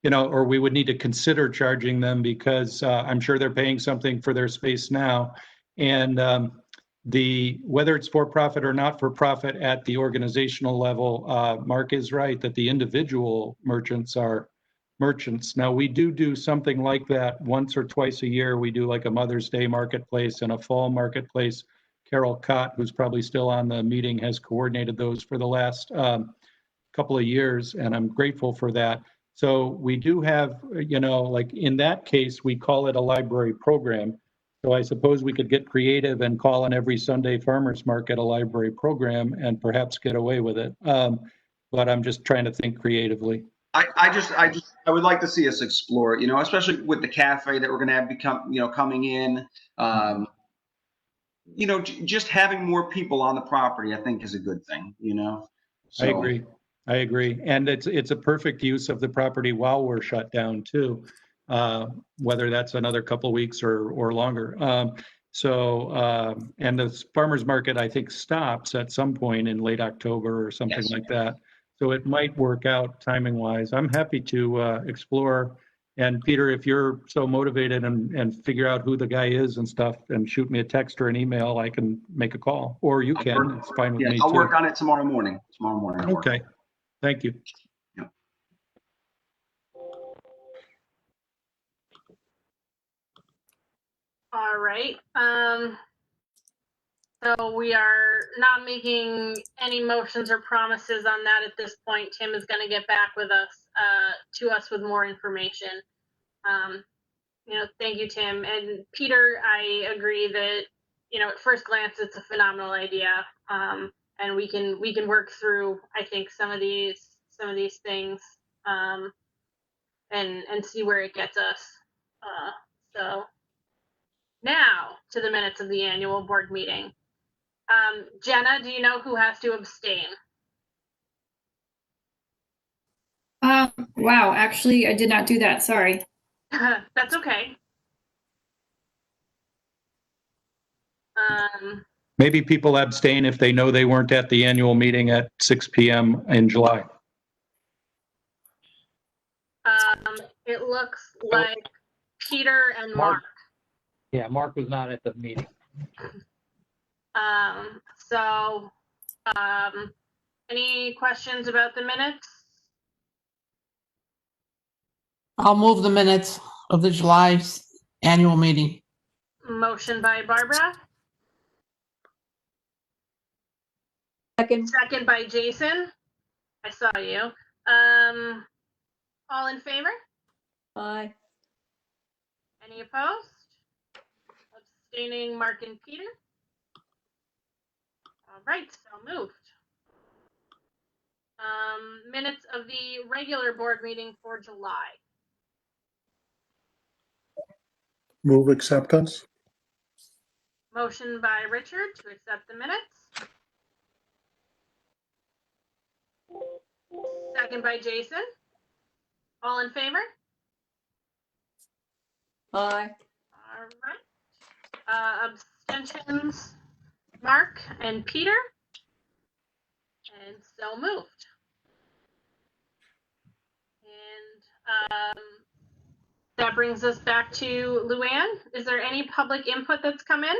or we would need to consider charging them because I'm sure they're paying something for their space now. And whether it's for profit or not for profit at the organizational level, Mark is right that the individual merchants are merchants. Now we do something like that once or twice a year. We do like a Mother's Day marketplace and a fall marketplace. Carol Cott, who's probably still on the meeting, has coordinated those for the last couple of years, and I'm grateful for that. So we do have, like in that case, we call it a library program. So I suppose we could get creative and call on every Sunday farmers market a library program and perhaps get away with it. But I'm just trying to think creatively. I would like to see us explore it, especially with the cafe that we're going to have coming in. Just having more people on the property, I think, is a good thing. So. I agree, and it's a perfect use of the property while we're shut down too, whether that's another couple of weeks or longer. And the farmers market, I think, stops at some point in late October or something like that. So it might work out timing wise. I'm happy to explore. And Peter, if you're so motivated and figure out who the guy is and stuff, and shoot me a text or an email, I can make a call, or you can. It's fine with me. I'll work on it tomorrow morning. Okay. Thank you. Yeah. All right. So we are not making any motions or promises on that at this point. Tim is going to get back with us to us with more information. Thank you, Tim. And Peter, I agree that at first glance, it's a phenomenal idea. And we can work through, I think, some of these things, and see where it gets us. So now to the minutes of the annual board meeting. Jenna, do you know who has to abstain? Wow, actually, I did not do that. Sorry. That's okay. Maybe people abstain if they know they weren't at the annual meeting at 6 p.m. in July. It looks like Peter and Mark. Yeah, Mark was not at the meeting. So, any questions about the minutes? I'll move the minutes of the July annual meeting. Motion by Barbara. Second by Jason. I saw you. All in favor? Aye. Any opposed? Abstaining, Mark and Peter. All right, so moved. Minutes of the regular board meeting for July. Move acceptance. Motion by Richard to accept the minutes. Second by Jason. All in favor? Aye. All right. Abstentions, Mark and Peter. And so moved. And that brings us back to Luann. Is there any public input that's come in?